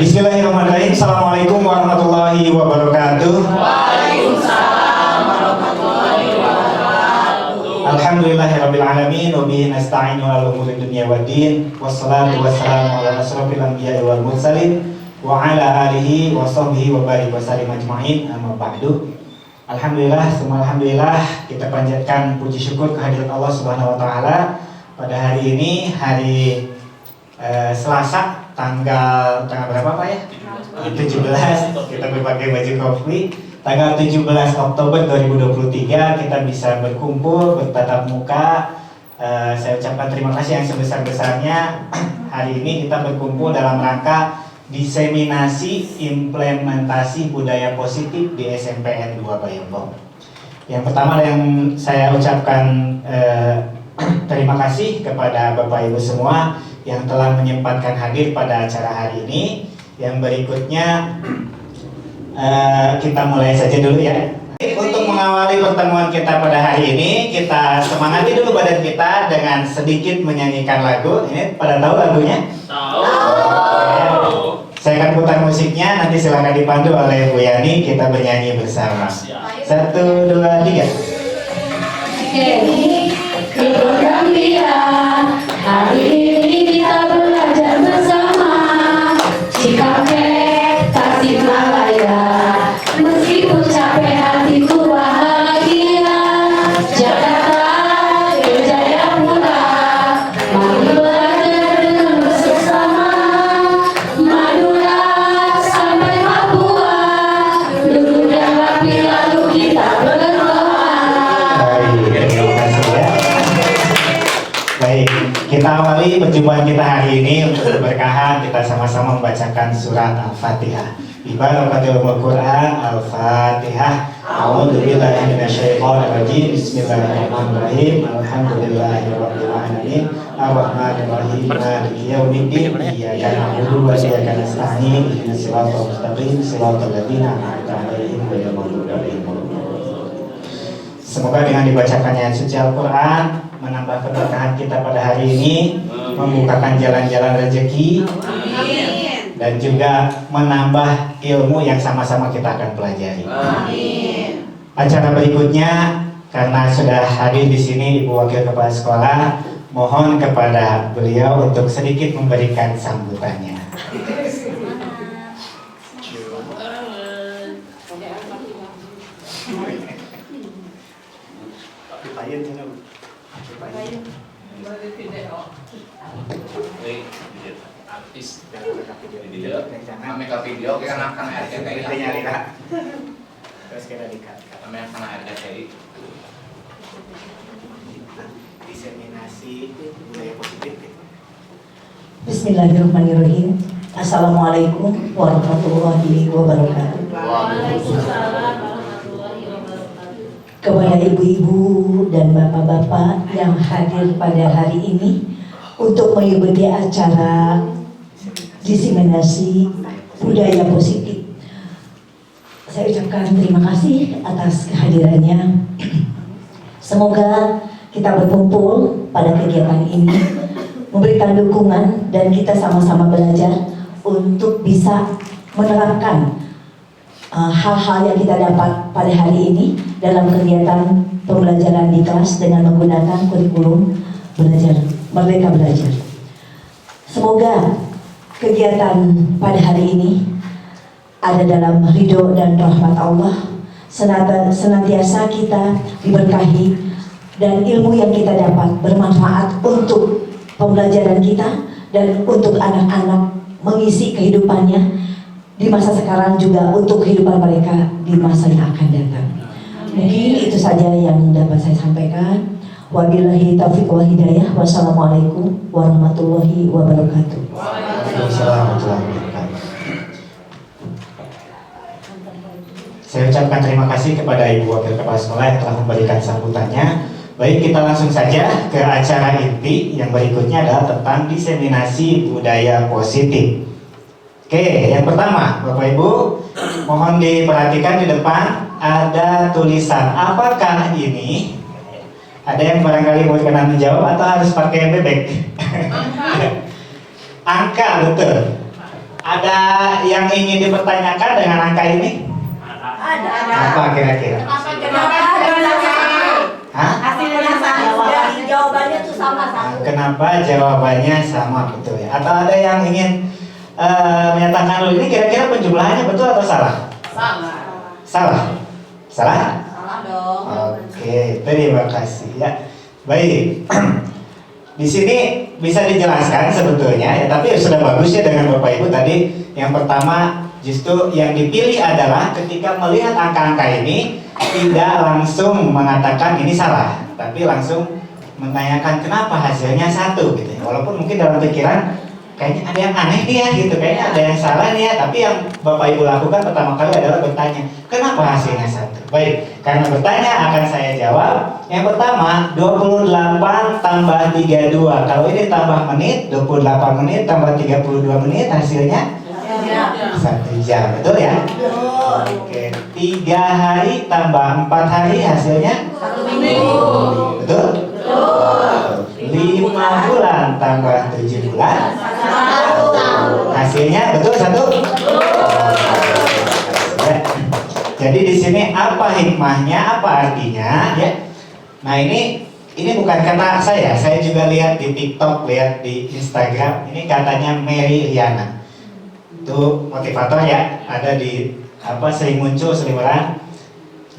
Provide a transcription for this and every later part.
Bismillahirrahmanirrahim. Assalamualaikum warahmatullahi wabarakatuh. Waalaikumsalam warahmatullahi wabarakatuh. Alhamdulillahirabbil alamin wa bihi nasta'inu ala umuri dunya waddin. Wassalatu wassalamu ala asyrofil anbiya'i wal mursalin wa ala alihi wa sahbihi wa barik wa sallim ajma'in. Amma ba'du. Alhamdulillah, semua alhamdulillah kita panjatkan puji syukur kehadirat Allah Subhanahu wa taala pada hari ini, hari Selasa tanggal berapa Pak ya? 17. Kita berpakai baju kopi. Tanggal 17 Oktober 2023 kita bisa berkumpul bertatap muka. Saya ucapkan terima kasih yang sebesar-besarnya. Hari ini kita berkumpul dalam rangka diseminasi implementasi budaya positif di SMPN 2 Bayombong. Yang pertama yang saya ucapkan terima kasih kepada Bapak Ibu semua yang telah menyempatkan hadir pada acara hari ini. Yang berikutnya kita mulai saja dulu ya. Untuk mengawali pertemuan kita pada hari ini, kita semangati dulu badan kita dengan sedikit menyanyikan lagu. Ini pada tahu lagunya? Tahu. Saya akan putar musiknya, nanti silakan dipandu oleh Bu Yani, kita bernyanyi bersama. 1, 2, 3. Program dia hari ini kita belajar bersama Cikampek, Tasikmalaya. Meskipun capek hatiku bahagia. Jakarta, Jayapura, mari belajar dengan bersama. Madura sampai Papua, duduk dan rapi lalu kita berdoa. Baik, kita awali perjumpaan kita hari ini untuk keberkahan. Kita sama-sama membacakan surat Al-Fatihah. Ibarakatul Quran Al-Fatihah. A'udzubillahi minasyaitonir rajim. Bismillahirrahmanirrahim. Alhamdulillahirabbil alamin. Arrahmanirrahim. Maliki yaumiddin. Iyyaka na'budu wa iyyaka nasta'in. Ihdinas siratal mustaqim. Siratal ladzina an'amta 'alaihim ghairil maghdubi 'alaihim waladdallin. Semoga dengan dibacakannya suci Al-Quran menambah keberkahan kita pada hari ini, membukakan jalan-jalan rezeki, dan juga menambah ilmu yang sama-sama kita akan pelajari. Acara berikutnya, karena sudah hadir di sini Ibu Wakil Kepala Sekolah, mohon kepada beliau untuk sedikit memberikan sambutannya. Artis video kita akan RCTI Terus kita dikat akan RCTI diseminasi budaya positif. Bismillahirrahmanirrahim. Assalamualaikum warahmatullahi wabarakatuh. Waalaikumsalam warahmatullahi wabarakatuh. Kepada ibu-ibu dan bapak-bapak yang hadir pada hari ini untuk mengikuti acara diseminasi budaya positif, saya ucapkan terima kasih atas kehadirannya. Semoga kita berkumpul pada kegiatan ini memberikan dukungan dan kita sama-sama belajar untuk bisa menerapkan hal-hal yang kita dapat pada hari ini dalam kegiatan pembelajaran di kelas dengan menggunakan kurikulum belajar Merdeka Belajar. Semoga kegiatan pada hari ini ada dalam ridho dan rahmat Allah, senantiasa kita diberkahi dan ilmu yang kita dapat bermanfaat untuk pembelajaran kita dan untuk anak-anak mengisi kehidupannya di masa sekarang juga untuk kehidupan mereka di masa yang akan datang. Mungkin itu saja yang dapat saya sampaikan. Wabillahi taufiq wal hidayah. Wassalamualaikum warahmatullahi wabarakatuh. Waalaikumsalam warahmatullahi wabarakatuh. Saya ucapkan terima kasih kepada Ibu Wakil Kepala Sekolah yang telah memberikan sambutannya. Baik, kita langsung saja ke acara inti yang berikutnya adalah tentang diseminasi budaya positif. Oke, yang pertama, Bapak Ibu, mohon diperhatikan di depan ada tulisan. Apakah ini? Ada yang barangkali mau berkenan menjawab atau harus pakai bebek? Angka, betul. Ada yang ingin dipertanyakan dengan angka ini? Apa kira-kira? Hah? Jawabannya tuh sama. Kenapa jawabannya sama, betul ya? Atau ada yang ingin menyatakan dulu ini kira-kira penjumlahannya betul atau salah? Salah? Salah Dong. Oke, terima kasih ya. Baik. Di sini bisa dijelaskan sebetulnya ya, tapi sudah bagus ya dengan Bapak Ibu tadi. Yang pertama justru yang dipilih adalah ketika melihat angka-angka ini tidak langsung mengatakan ini salah, tapi langsung menanyakan kenapa hasilnya satu gitu ya. Walaupun mungkin dalam pikiran kayaknya ada yang aneh nih ya gitu, kayaknya ada yang salah nih ya, tapi yang Bapak Ibu lakukan pertama kali adalah bertanya kenapa hasilnya satu. Baik, karena bertanya akan saya jawab. Yang pertama 28 tambah 32, kalau ini tambah menit 28 menit tambah 32 menit hasilnya 1 jam, betul ya? Oke, 3 hari tambah 4 hari hasilnya 1 minggu. betul? 5 bulan tambah 7 bulan hasilnya betul 1? Ya. Jadi di sini apa hikmahnya, apa artinya ya? Nah ini bukan kata saya juga lihat di TikTok, lihat di Instagram. Ini katanya Mary Riana, itu motivator ya, ada di sering muncul seliweran.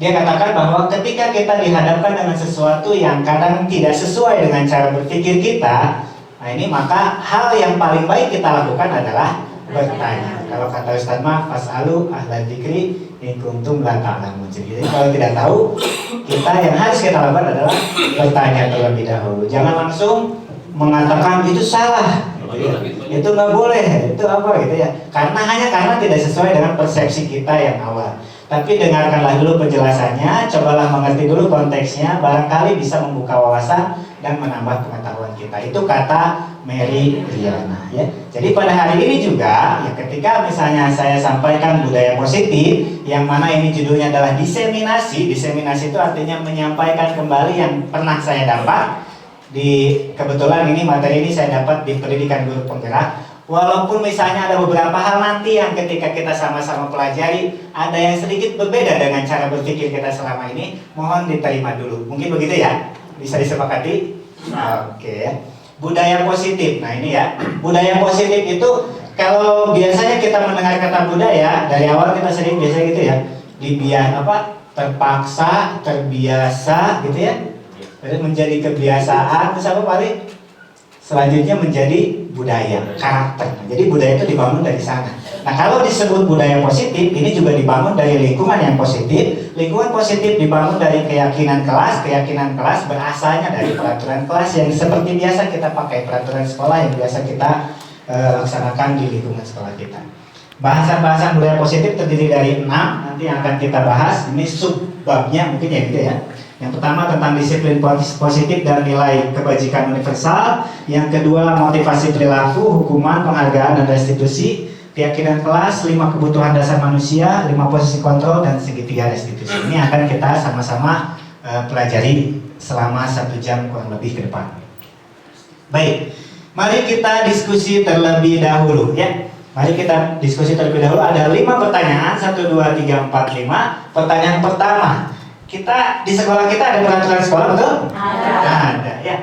Dia katakan bahwa ketika kita dihadapkan dengan sesuatu yang kadang tidak sesuai dengan cara berpikir kita, nah ini maka hal yang paling baik kita lakukan adalah bertanya. Kalau kata Ustaz mah fas'alu ahla dzikri in kuntum la ta'lamun. Jadi kalau tidak tahu, kita yang harus kita lakukan adalah bertanya terlebih dahulu. Jangan langsung mengatakan itu salah, gitu ya. Itu nggak boleh, itu apa gitu ya. Karena tidak sesuai dengan persepsi kita yang awal. Tapi dengarkanlah dulu penjelasannya, cobalah mengerti dulu konteksnya, barangkali bisa membuka wawasan dan menambah pengetahuan kita. Itu kata Mary Riana ya. Jadi pada hari ini juga ya, ketika misalnya saya sampaikan budaya positif, yang mana ini judulnya adalah diseminasi. Diseminasi itu artinya menyampaikan kembali yang pernah saya dapat. Kebetulan ini materi ini saya dapat di Pendidikan Guru Penggerak. Walaupun misalnya ada beberapa hal nanti yang ketika kita sama-sama pelajari ada yang sedikit berbeda dengan cara berpikir kita selama ini, mohon diterima dulu. Mungkin begitu ya? Bisa disepakati? Oke ya. Budaya positif. Nah ini ya, budaya positif itu kalau biasanya kita mendengar kata budaya dari awal kita sering biasa gitu ya, terpaksa, terbiasa gitu ya, menjadi kebiasaan, terus apa paling selanjutnya menjadi budaya, karakter. Jadi budaya itu dibangun dari sana. Nah kalau disebut budaya positif, ini juga dibangun dari lingkungan yang positif. Lingkungan positif dibangun dari keyakinan kelas. Keyakinan kelas berasalnya dari peraturan kelas yang seperti biasa kita pakai, peraturan sekolah yang biasa kita laksanakan di lingkungan sekolah kita. Bahasan-bahasan budaya positif terdiri dari 6, nanti yang akan kita bahas. Ini subbabnya mungkin ya gitu ya. Yang pertama tentang disiplin positif dan nilai kebajikan universal. Yang kedua motivasi perilaku, hukuman, penghargaan dan restitusi. Keyakinan kelas, 5 kebutuhan dasar manusia, 5 posisi kontrol dan segitiga restitusi. Ini akan kita sama-sama pelajari selama 1 jam kurang lebih ke depan. Baik, mari kita diskusi terlebih dahulu ya. Mari kita diskusi terlebih dahulu. Ada 5 pertanyaan, 1, 2, 3, 4, 5. Pertanyaan pertama. Kita di sekolah kita ada peraturan sekolah betul? Ada ya.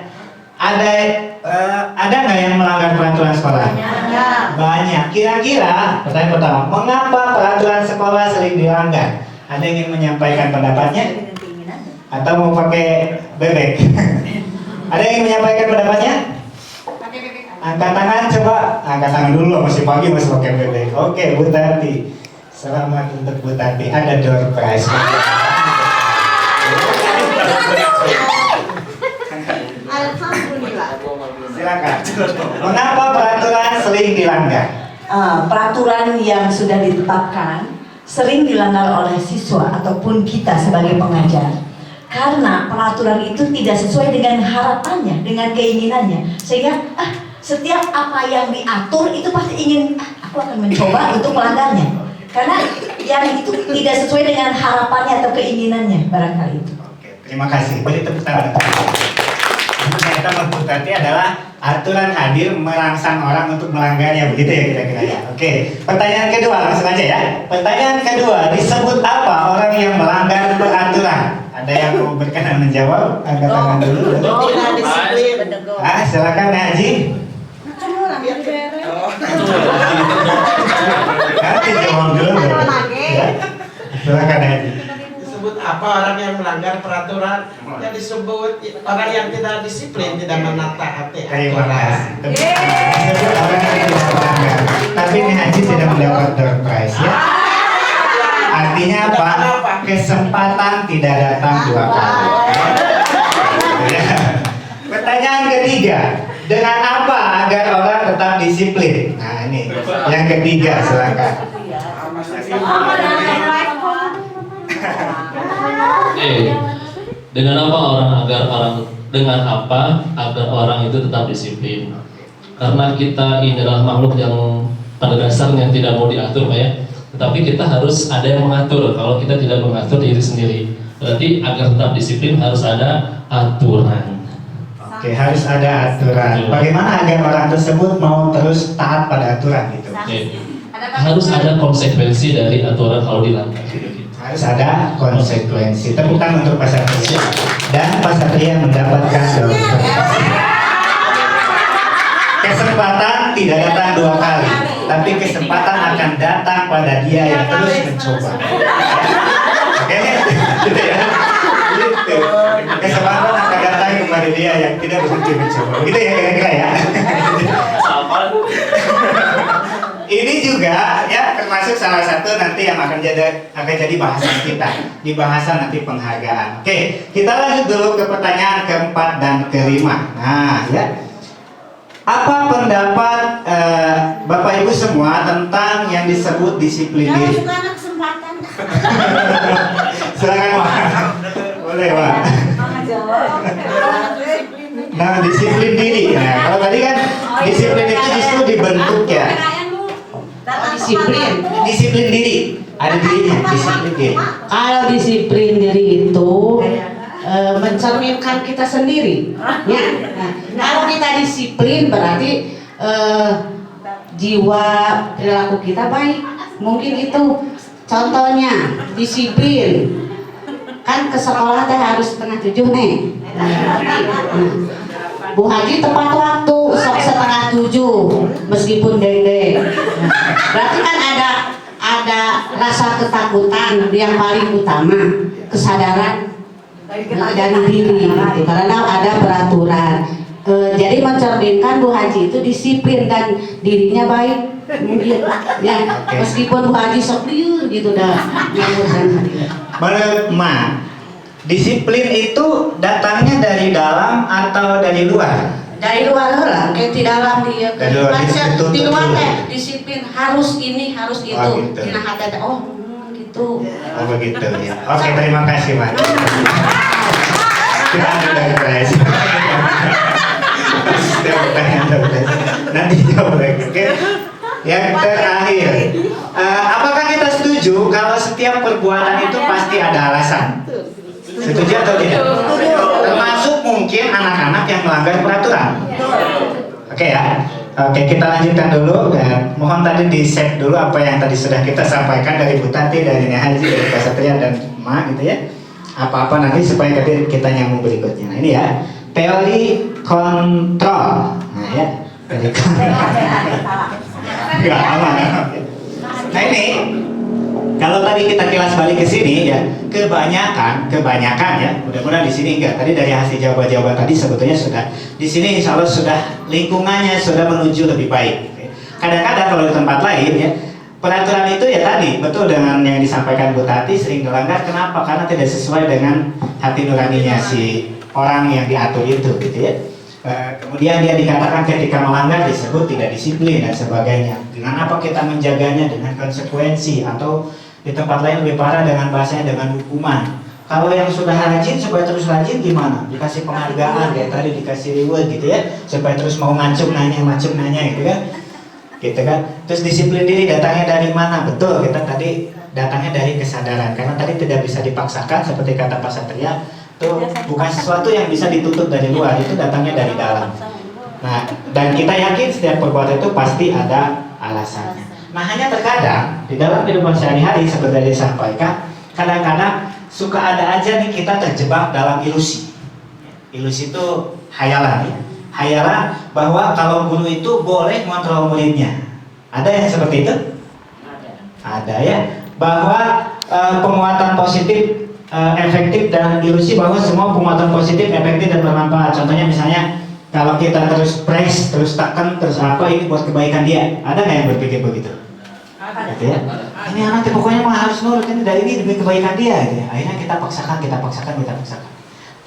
Ada nggak yang melanggar peraturan sekolah? Banyak. Kira-kira pertanyaan pertama, mengapa peraturan sekolah sering dilanggar? Ada yang ingin menyampaikan pendapatnya? Atau mau pakai bebek? Ada yang ingin menyampaikan pendapatnya? Angkat tangan coba. Angkat tangan dulu, masih pagi masih pakai bebek. Oke, Bu Tati. Selamat untuk Bu Tati. Ada door prize. Alhamdulillah. Silakan. Mengapa peraturan sering dilanggar? Peraturan yang sudah ditetapkan sering dilanggar oleh siswa ataupun kita sebagai pengajar. Karena peraturan itu tidak sesuai dengan harapannya, dengan keinginannya. Sehingga setiap apa yang diatur itu pasti ingin, aku akan mencoba untuk melanggarnya. Karena yang itu tidak sesuai dengan harapannya atau keinginannya barangkali itu. Oke, terima kasih. Beri tepuk tangan. Ternyata Bu Tati adalah aturan hadir merangsang orang untuk melanggarnya, begitu ya kira-kira ya. Oke, pertanyaan kedua langsung aja ya. Pertanyaan kedua, disebut apa orang yang melanggar peraturan? Ada yang mau berkenan menjawab? Angkat tangan dulu. Tidak disiplin. Silakan Haji. Nanti jawab dulu. Ya. Silakan Haji. Disebut apa orang yang melanggar peraturan? Ya disebut orang yang tidak disiplin, tidak menataati Terima aturan. kasih. Disebut orang yang tidak melanggar. Tapi ini Haji tidak mendapat door prize ya. Artinya apa? Kesempatan tidak datang dua kali. Ya. Pertanyaan ketiga, dengan apa agar orang tetap disiplin? Nah ini yang ketiga, silakan. Dengan apa agar orang itu tetap disiplin? Karena kita ini adalah makhluk yang pada dasarnya tidak mau diatur, Pak ya. Tetapi kita harus ada yang mengatur. Kalau kita tidak mengatur diri sendiri, berarti agar tetap disiplin harus ada aturan. Oke, harus ada aturan. Bagaimana agar orang tersebut mau terus taat pada aturan gitu? Oke. Harus ada konsekuensi dari aturan kalau dilanggar. Harus ada konsekuensi. Tepuk tangan untuk Pak Satria. Dan Pak Satria mendapatkan door prize. Kesempatan tidak datang dua kali, tapi kesempatan akan datang pada dia yang terus mencoba. Oke, gitu ya. Gitu. Kesempatan akan datang kepada dia yang tidak berhenti mencoba. Gitu ya kira-kira ya. Ini juga ya termasuk salah satu nanti yang akan jadi bahasan kita di bahasan nanti penghargaan. Oke, kita lanjut dulu ke pertanyaan keempat dan kelima. Nah, ya. Apa pendapat Bapak Ibu semua tentang yang disebut disiplin diri? Silakan Pak. Boleh Pak. Nah, disiplin diri. Nah, kalau tadi kan disiplin itu justru dibentuk ya. Disiplin diri. Ada dirinya, disiplin diri. Kalau disiplin diri itu mencerminkan kita sendiri. Ya. Nah, kalau kita disiplin berarti jiwa perilaku kita baik. Mungkin itu contohnya disiplin. Kan ke sekolah teh harus 6:30 nih. Bu Haji tepat waktu, sok 6:30 meskipun dendeng. Berarti kan ada rasa ketakutan yang paling utama, kesadaran dari diri gitu. Karena ada peraturan. Jadi mencerminkan Bu Haji itu disiplin dan dirinya baik. Mungkin ya, meskipun Bu Haji sok liur gitu dah. Menurut Ma, disiplin itu datangnya dari dalam atau dari luar? Dari luar lah, kayak di dalam dia. Dari luar Di luar teh disiplin harus ini harus itu. Oh, gitu. Di hati teh gitu. Oh begitu ya. Oke, terima kasih Ma. Kita ambil dari prize. Nanti jawab lagi. Oke. Yang terakhir, apakah kita setuju kalau setiap perbuatan itu pasti ada alasan? Setuju atau tidak? Termasuk mungkin anak-anak yang melanggar peraturan. Oke ya. Oke, kita lanjutkan dulu. Dan mohon tadi di save dulu apa yang tadi sudah kita sampaikan dari Bu Tati, dari Nek Haji, dari Pak Satria dan Ma gitu ya. Apa-apa nanti supaya kita nyambung berikutnya. Nah ini ya, teori kontrol. Nah ya, teori kontrol. Enggak aman. Nah ini, kalau tadi kita kilas balik ke sini ya, kebanyakan ya, mudah-mudahan di sini enggak. Tadi dari hasil jawaban-jawaban tadi sebetulnya sudah di sini insya Allah sudah lingkungannya sudah menuju lebih baik. Kadang-kadang kalau di tempat lain ya, peraturan itu ya tadi betul dengan yang disampaikan Bu Tati sering dilanggar. Kenapa? Karena tidak sesuai dengan hati nuraninya si orang yang diatur itu, gitu ya. Kemudian dia dikatakan ketika melanggar disebut tidak disiplin dan sebagainya. Dengan apa kita menjaganya? Dengan konsekuensi, atau di tempat lain lebih parah dengan bahasanya dengan hukuman. Kalau yang sudah rajin supaya terus rajin gimana? Dikasih penghargaan kayak tadi, dikasih reward gitu ya, supaya terus mau macem nanya gitu kan. Gitu kan. Terus disiplin diri datangnya dari mana? Betul, kita tadi datangnya dari kesadaran. Karena tadi tidak bisa dipaksakan seperti kata Pak Satria. Itu bukan sesuatu yang bisa ditutup dari luar, itu datangnya dari dalam. Nah, dan kita yakin setiap perbuatan itu pasti ada alasannya. Nah, hanya terkadang di dalam kehidupan sehari-hari seperti yang disampaikan, kadang-kadang suka ada aja nih kita terjebak dalam ilusi. Ilusi itu hayalan ya. Hayalan bahwa kalau guru itu boleh mengontrol muridnya. Ada yang seperti itu? Ada ya. Bahwa penguatan positif efektif dan ilusi bahwa semua penguatan positif efektif dan bermanfaat. Contohnya misalnya kalau kita terus press, terus tekan, terus apa ini buat kebaikan dia. Ada nggak yang berpikir begitu? Gitu ya. Ini anak pokoknya mah harus nurut ini dari ini demi kebaikan dia. Gitu ya. Akhirnya kita paksakan.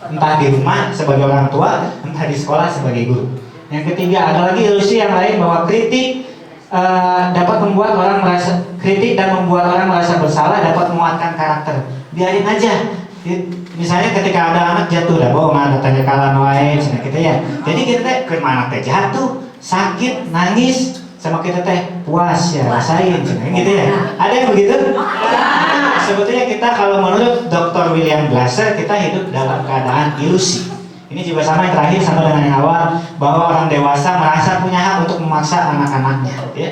Entah di rumah sebagai orang tua, entah di sekolah sebagai guru. Yang ketiga ada lagi ilusi yang lain bahwa kritik dapat membuat orang merasa kritik dan membuat orang merasa bersalah, dapat menguatkan karakter. Biarin aja. Misalnya ketika ada anak jatuh, dah bohong ada tanya kalah wae gitu ya. Jadi kita teh ke anak teh jatuh, sakit, nangis, sama kita teh puas ya rasain gitu ya. Ada yang begitu? Sebetulnya kita kalau menurut Dr. William Glasser kita hidup dalam keadaan ilusi. Ini juga sama yang terakhir sama dengan yang awal bahwa orang dewasa merasa punya hak untuk memaksa anak-anaknya. Ya.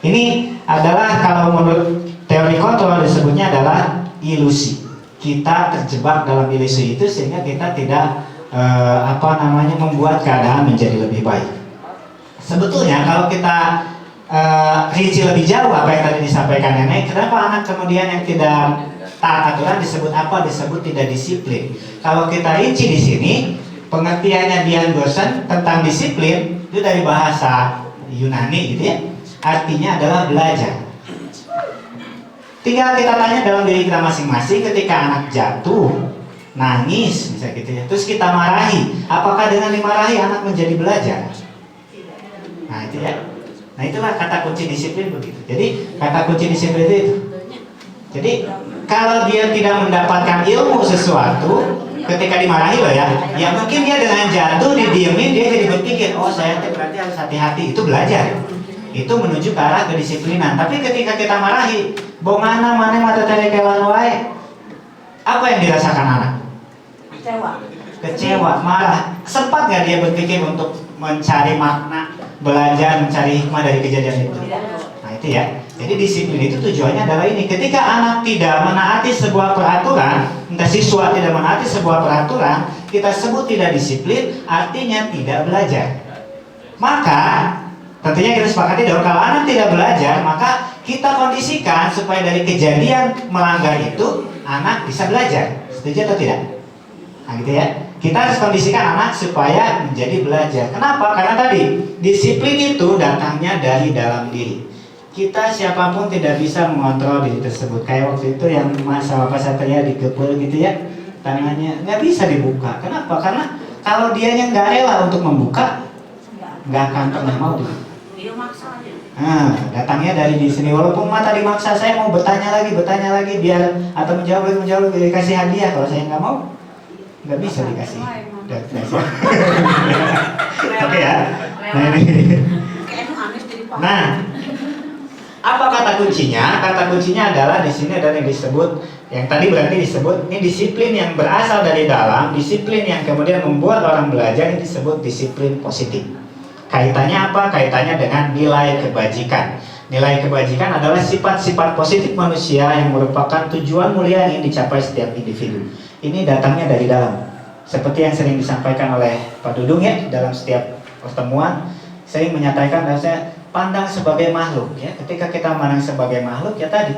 Ini adalah kalau menurut teori kontrol disebutnya adalah ilusi. Kita terjebak dalam ilusi itu sehingga kita tidak membuat keadaan menjadi lebih baik. Sebetulnya kalau kita rinci lebih jauh apa yang tadi disampaikan nenek, kenapa anak kemudian yang tidak taat aturan disebut apa? Disebut tidak disiplin. Kalau kita rinci di sini, pengertiannya Dian Gorsen tentang disiplin itu dari bahasa Yunani gitu ya. Artinya adalah belajar. Tinggal kita tanya dalam diri kita masing-masing ketika anak jatuh, nangis misalnya gitu ya. Terus kita marahi, apakah dengan dimarahi anak menjadi belajar? Nah itu ya. Nah itulah kata kunci disiplin begitu. Jadi kata kunci disiplin itu. Jadi kalau dia tidak mendapatkan ilmu sesuatu ketika dimarahi loh ya mungkin dia dengan jatuh didiemin dia jadi berpikir, oh saya berarti harus hati-hati, itu belajar. Itu menuju ke arah kedisiplinan. Tapi ketika kita marahi, bongana mana mata terekelan wae, apa yang dirasakan anak? Kecewa, marah. Sempat nggak dia berpikir untuk mencari makna, belajar, mencari hikmah dari kejadian itu? Nah itu ya. Jadi disiplin itu tujuannya adalah ini. Ketika anak tidak menaati sebuah peraturan, entah siswa tidak menaati sebuah peraturan, kita sebut tidak disiplin, artinya tidak belajar. Maka tentunya kita sepakati dong, kalau anak tidak belajar, maka kita kondisikan supaya dari kejadian melanggar itu anak bisa belajar. Setuju atau tidak? Nah gitu ya. Kita harus kondisikan anak supaya menjadi belajar. Kenapa? Karena tadi disiplin itu datangnya dari dalam diri. Kita siapapun tidak bisa mengontrol diri tersebut. Kayak waktu itu yang masa Bapak Satria dikepul gitu ya, tangannya nggak bisa dibuka. Kenapa? Karena kalau dianya nggak rela untuk membuka, nggak akan pernah mau dibuka. Nah, datangnya dari di sini. Walaupun mata dimaksa, saya mau bertanya lagi biar atau menjawab lagi dikasih hadiah. Kalau saya nggak mau, nggak bisa dikasih. Oke ya. Nah, apa kata kuncinya? Kata kuncinya adalah di sini ada yang disebut, yang tadi berarti disebut ini disiplin yang berasal dari dalam, disiplin yang kemudian membuat orang belajar, ini disebut disiplin positif. Kaitannya apa? Kaitannya dengan nilai kebajikan. Nilai kebajikan adalah sifat-sifat positif manusia yang merupakan tujuan mulia yang ingin dicapai setiap individu. Ini datangnya dari dalam. Seperti yang sering disampaikan oleh Pak Dudung ya, dalam setiap pertemuan, sering menyatakan bahwa saya pandang sebagai makhluk ya. Ketika kita pandang sebagai makhluk ya tadi,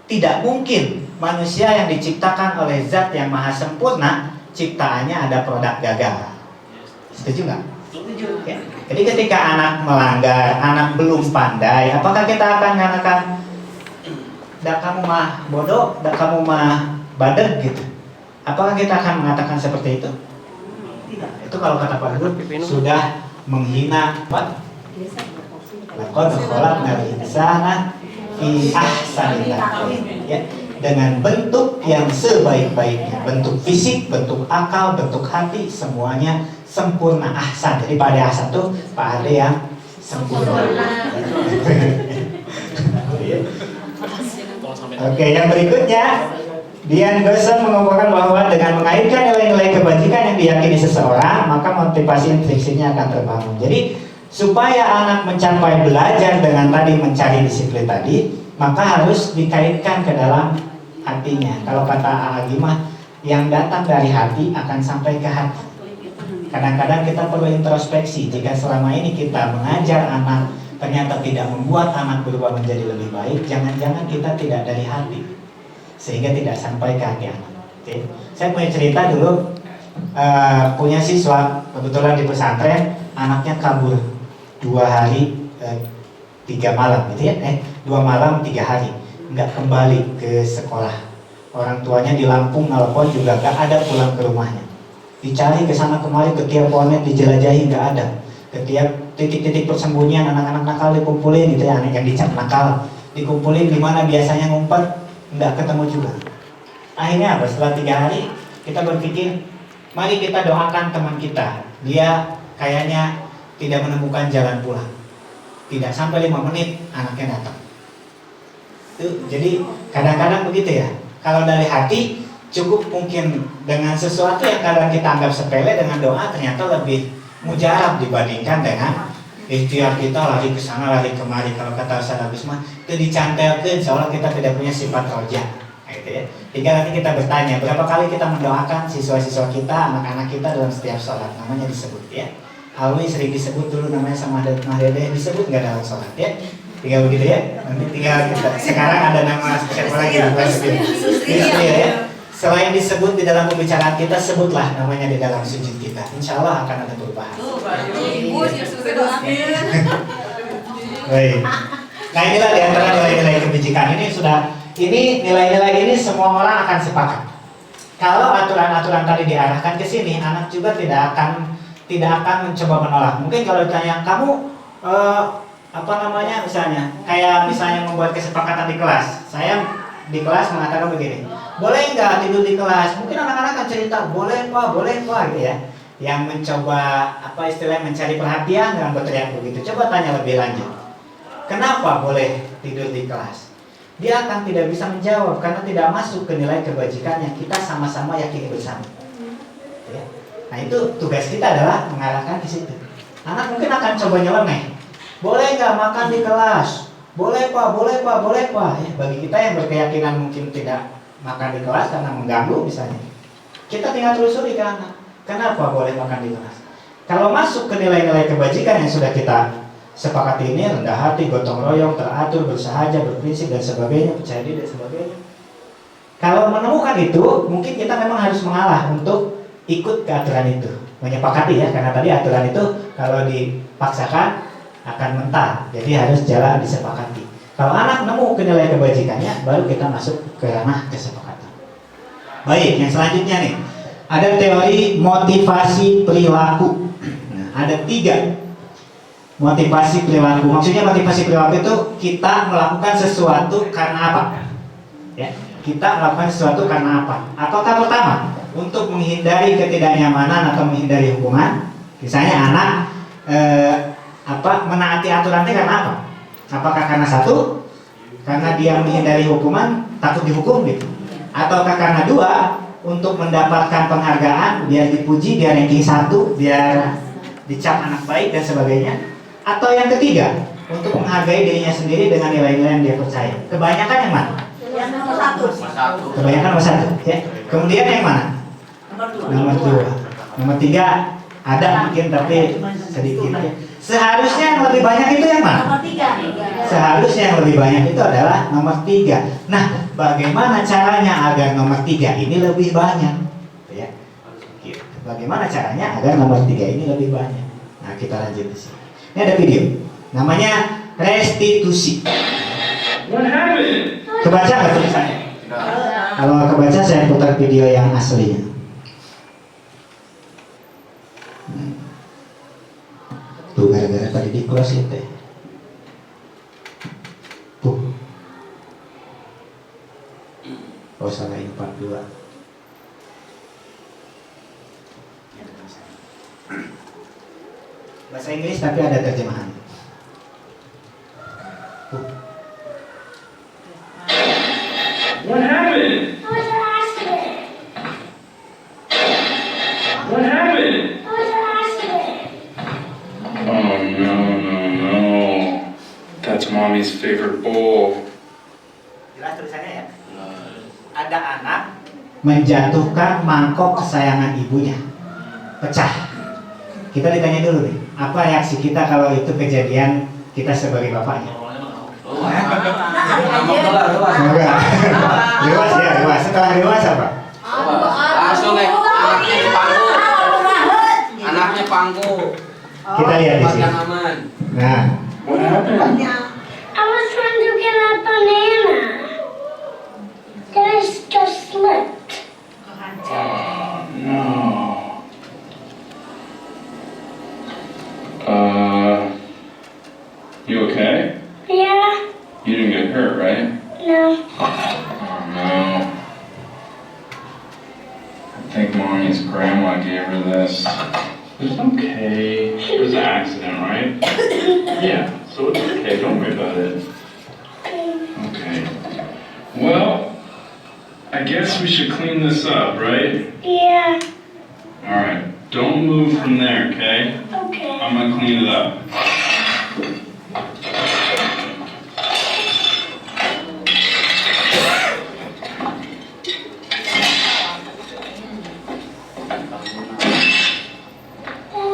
tidak mungkin manusia yang diciptakan oleh zat yang maha sempurna, ciptaannya ada produk gagal. Setuju nggak? Setuju ya. Jadi ketika anak melanggar, anak belum pandai, apakah kita akan mengatakan dak kamu mah bodoh, dak kamu mah badeg gitu? Apakah kita akan mengatakan seperti itu? Tidak. Itu kalau kata Pak Guru sudah menghina apa? Laqad khalaqnal insana fi ahsani taqwim. Ya, dengan bentuk yang sebaik-baiknya, bentuk fisik, bentuk akal, bentuk hati, semuanya sempurna. Ahsan. Jadi Pak Ade ahsan tuh Pak Ade yang sempurna. Oke, yang berikutnya Dian Gorsen mengumpulkan bahwa dengan mengaitkan nilai-nilai kebajikan yang diyakini seseorang, maka motivasi intrinsiknya akan terbangun. Jadi supaya anak mencapai belajar dengan tadi mencari disiplin tadi, maka harus dikaitkan ke dalam hatinya. Kalau kata Agimah, yang datang dari hati akan sampai ke hati. Kadang-kadang kita perlu introspeksi. Jika selama ini kita mengajar anak ternyata tidak membuat anak berubah menjadi lebih baik, jangan-jangan kita tidak dari hati, sehingga tidak sampai ke hati anak. Oke. Saya punya cerita dulu, punya siswa kebetulan di pesantren, anaknya kabur 2 hari 3 malam gitu ya, 2 malam 3 hari nggak kembali ke sekolah. Orang tuanya di Lampung nelpon juga nggak ada pulang ke rumahnya. Dicari ke sana kemari, ke tiap ponet dijelajahi nggak ada. Ke tiap titik-titik persembunyian anak-anak nakal dikumpulin gitu ya, anak yang dicap nakal dikumpulin di mana biasanya ngumpet, nggak ketemu juga. Akhirnya apa? Setelah 3 hari kita berpikir, mari kita doakan teman kita. Dia kayaknya tidak menemukan jalan pulang. Tidak sampai 5 menit anaknya datang. Jadi kadang-kadang begitu ya. Kalau dari hati cukup mungkin dengan sesuatu yang kadang kita anggap sepele, dengan doa ternyata lebih mujarab dibandingkan dengan ikhtiar kita lari ke sana lari kemari. Kalau kata Ustaz Agus mah itu dicantelkan seolah kita tidak punya sifat roja, gitu ya. Hingga nanti kita bertanya berapa kali kita mendoakan siswa-siswa kita, anak-anak kita dalam setiap sholat, namanya disebut ya. Alwi sering disebut dulu namanya sama Dede, disebut nggak dalam sholat ya. Tinggal begitu ya. Nanti tinggal kita. Sekarang ada nama siapa lagi? Ya. Selain disebut di dalam pembicaraan kita, sebutlah namanya di dalam sujud kita. Insya Allah akan ada perubahan. Baik. Nah inilah di antara nilai-nilai kebijakan ini ini nilai-nilai ini semua orang akan sepakat. Kalau aturan-aturan tadi diarahkan ke sini, anak juga tidak akan mencoba menolak. Mungkin kalau ditanya kamu misalnya membuat kesepakatan di kelas, saya di kelas mengatakan begini, boleh nggak tidur di kelas? Mungkin anak-anak akan cerita, boleh pak, gitu ya. Yang mencoba mencari perhatian dengan berteriak begitu. Coba tanya lebih lanjut, kenapa boleh tidur di kelas? Dia akan tidak bisa menjawab karena tidak masuk ke nilai kebajikan yang kita sama-sama yakini bersama. Ya. Nah itu tugas kita adalah mengarahkan ke situ. Anak mungkin akan coba nyeleneh, boleh nggak makan di kelas? Boleh pak. Ya, bagi kita yang berkeyakinan mungkin tidak makan di kelas karena mengganggu misalnya, kita tinggal telusuri ke anak, kenapa boleh makan di kelas? Kalau masuk ke nilai-nilai kebajikan yang sudah kita sepakati ini, rendah hati, gotong royong, teratur, bersahaja, berprinsip dan sebagainya, percaya diri dan sebagainya. Kalau menemukan itu, mungkin kita memang harus mengalah untuk ikut ke aturan itu, menyepakati ya, karena tadi aturan itu kalau dipaksakan akan mental, jadi harus jalan disepakati. Kalau anak nemu ke nilai kebajikannya, baru kita masuk ke ranah kesepakatan. Baik, yang selanjutnya nih, ada teori motivasi perilaku. Nah, ada 3 motivasi perilaku. Maksudnya motivasi perilaku itu kita melakukan sesuatu karena apa? Ya, kita melakukan sesuatu karena apa? Ataukah pertama untuk menghindari ketidaknyamanan atau menghindari hukuman? Misalnya anak menaati aturan itu karena apa? Apakah karena satu, karena dia menghindari hukuman, takut dihukum gitu? Ataukah karena 2, untuk mendapatkan penghargaan, biar dipuji, biar ranking 1, biar dicap anak baik dan sebagainya? Atau yang ketiga, untuk menghargai dirinya sendiri dengan nilai-nilai yang dia percaya? Kebanyakan yang mana? Yang nomor 1. Kebanyakan nomor 1 ya. Kemudian yang mana? Nomor 2. Nomor 3 ada mungkin tapi sedikit ya. Seharusnya yang lebih banyak itu yang mana? Nomor 3. Seharusnya yang lebih banyak itu adalah nomor 3. Nah, bagaimana caranya agar nomor 3 ini lebih banyak? Ya. Bagaimana caranya agar nomor 3 ini lebih banyak? Nah, kita lanjut di sini. Ini ada video. Namanya restitusi. Kebaca nggak tulisannya? Kalau kebaca saya putar video yang aslinya. Tuh gara-gara tadi di close itu. Tuh. Oh salah ini 42. Bahasa Inggris tapi ada terjemahan. What happened? What happened? mommy's favorite bowl. Jelas tulisannya ya? Ada anak menjatuhkan mangkok kesayangan ibunya, pecah. Kita ditanya dulu nih, apa reaksi kita kalau itu kejadian kita sebagai bapaknya? Semoga dewasa ya, dewasa. Setelah dewasa Pak? Langsung anaknya dipangku. Anaknya pangku. Kita lihat di sini. Yang aman. Nah, What happened? I was trying to get a banana. Then I just slipped. No. You okay? Yeah, You didn't get hurt, right? no. Oh no. I think mommy's grandma gave her this. It's okay. It was an accident, right? Yeah, so it's okay. Don't worry about it. Okay. Well, I guess we should clean this up, right? Yeah, Alright. Don't move from there, okay? okay. I'm gonna clean it up.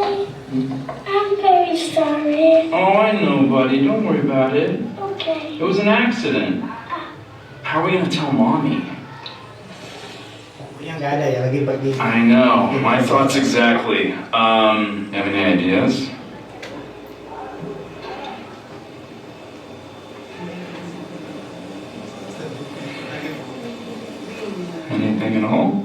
I'm very sorry. Oh, I know, buddy. Don't worry about it. Okay. It was an accident. How are we gonna tell mommy? yang nggak ada ya, lagi pergi. I know. My thoughts exactly. Have any ideas? Anything at all?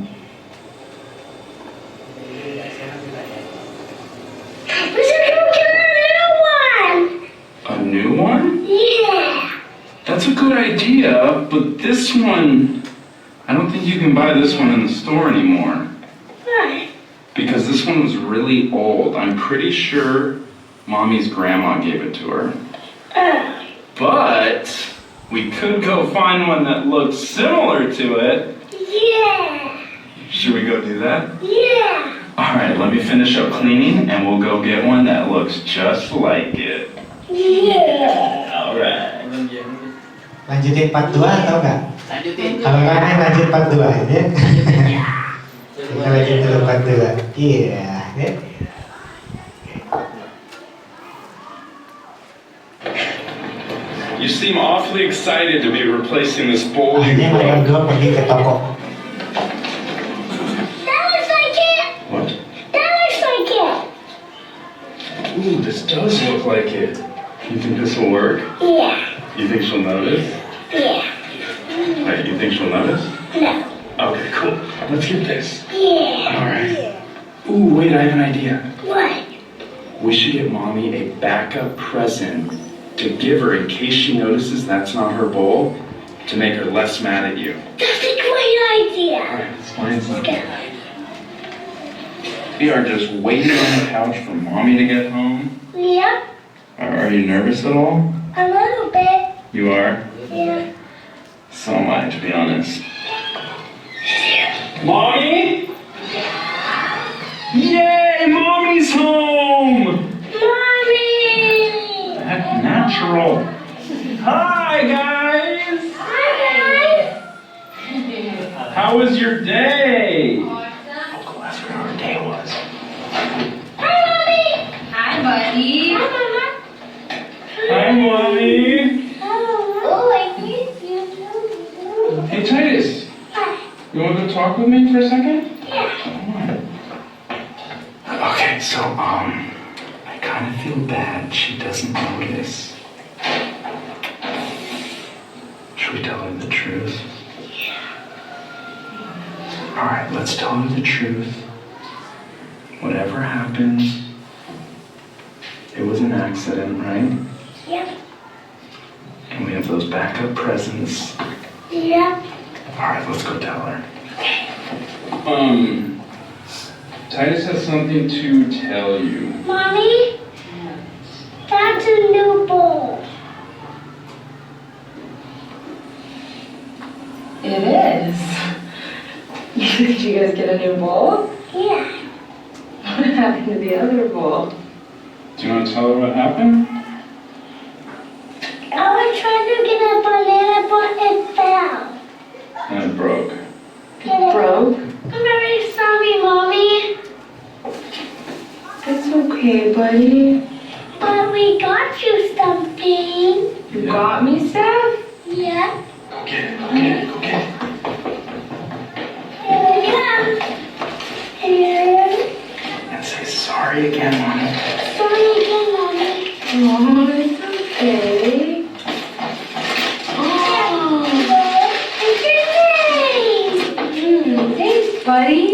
We should go get a new one. A new one? Yeah. That's a good idea, but this one, I don't think you can buy this one in the store anymore. Why? Because this one was really old. I'm pretty sure mommy's grandma gave it to her. Oh. But we could go find one that looks similar to it. Yeah. Should we go do that? Yeah. All right, let me finish up cleaning and we'll go get one that looks just like it. Yeah. All right. Lanjutin part 2 atau enggak? Lanjutin. Kalau enggak kan lanjut part 2 ya. Kita lanjut dulu part 2. Iya, ya. You seem awfully excited to be replacing this bowl. Akhirnya mereka berdua pergi ke toko. That looks like it. What? That looks like it. Ooh, this does look like it. You think this will work? Yeah. You think she'll notice? Yeah. Wait, you think she'll notice? No. Okay, cool. Let's get this. Yeah. All right. Ooh, wait, I have an idea. What? We should get mommy a backup present to give her in case she notices that's not her bowl, to make her less mad at you. That's a great idea. Alright, let's find Go. something. We are just waiting on the couch for mommy to get home. Yep. Are you nervous at all? A little bit. You are? Yeah. So am I, to be honest. Mommy? Yay, mommy's home! Mommy! That's natural. Hi, guys! Hi, How was your day? I'll go ask her how her day was. Hi, Mommy! Hi, buddy. Hi, Mama. Hi, mommy. Oh, I miss you too. Hey, Titus. Hi. You want to go talk with me for a second? Yeah. Come on. Okay, so, I kind of feel bad she doesn't notice. Should we tell her the truth? Alright, let's tell her the truth. Whatever happened, it was an accident, right? Yep. And we have those backup presents. Yep. Alright, let's go tell her. Titus has something to tell you. Mommy? That's a new bowl. It is. Did you guys get a new bowl? Yeah. What happened to the other bowl? Do you want to tell her what happened? I was I'm very sorry, Mommy. It's okay, buddy. But we got you something. You got me stuff? Yeah. Go get it, go get it, go get it. Here we come. Here. And say sorry again, Mommy. Sorry again, Mommy. Oh, it's okay. Oh, It's your name. Thanks, buddy.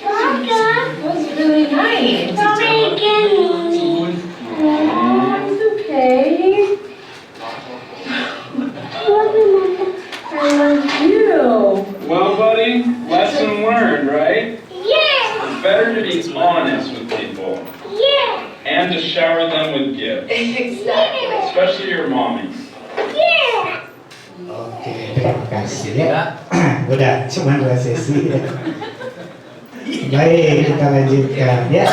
Welcome. That was really nice. Sorry again, Mommy. Oh, it's okay. Love you, Mama. I love you. Well, buddy, lesson learned, right? Yeah. It's better to be honest with people Yeah. and to shower them with gifts, Exactly. especially your mommies. Yeah. Oke, terima kasih ya. Udah, cuman 2 sesi. Baik, kita lanjutkan ya.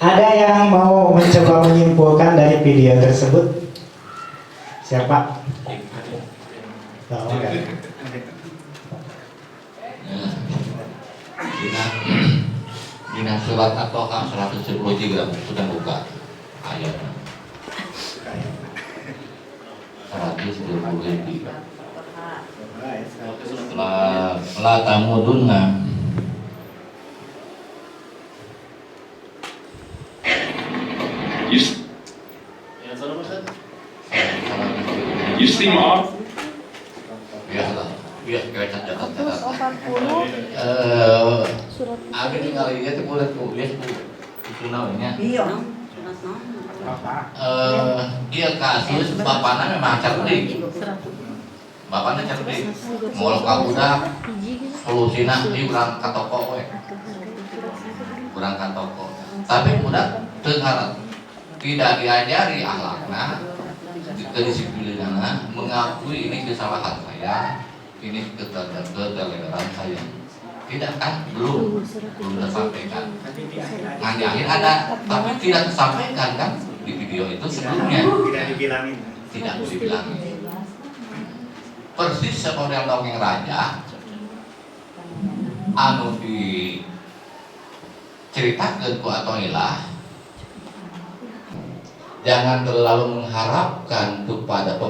Ada yang mau mencoba menyimpulkan dari video tersebut? Siapa? Tahu nggak? Dina surat At-Toha 110 juga sudah buka ayat 110 la tamudunna You seem off. biasalah biasa kayak catat abi ningali ieu teh kulit ku biasa ku namanya iya kasus bapana memang cerdik bapana cerdik mau ka budak solusina ieu urang ka toko we urang ka toko tapi budak teu ngarep tidak diajari akhlakna kedisiplinannya mengakui ini kesalahan saya, ini keteledoran saya. Tidak kan? Belum tersampaikan. Nah di akhir ada, tapi tidak tersampaikan kan di video itu sebelumnya. Tidak dibilangin. Persis seperti yang dongeng raja, anu diceritakan ku Atoilah. Jangan terlalu mengharapkan kepada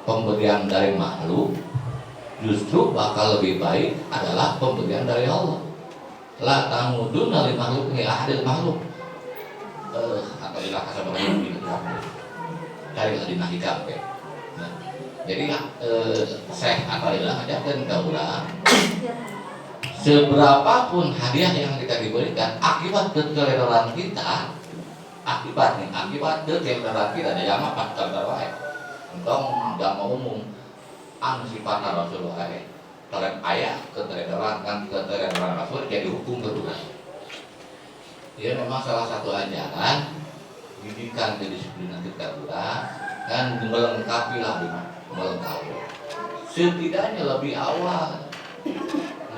pemberian dari makhluk. Justru bakal lebih baik adalah pemberian dari Allah. La tamudunna li makhluk li ahadil makhluk. Atau ilah kasabah ini cari dina hijab ya. Jadi Syekh Atailah ajarkan ke urang seberapapun hadiah yang kita diberikan akibat keteledoran kita akibat keteledoran kita ada yang apa terbaik untung nggak mau umum anu sifatnya Rasulullah terhadap ayat keteledoran kan keteledoran Rasul jadi hukum kedua dia memang salah satu ajaran didikan kedisiplinan kita kan melengkapi lah melengkapi setidaknya lebih awal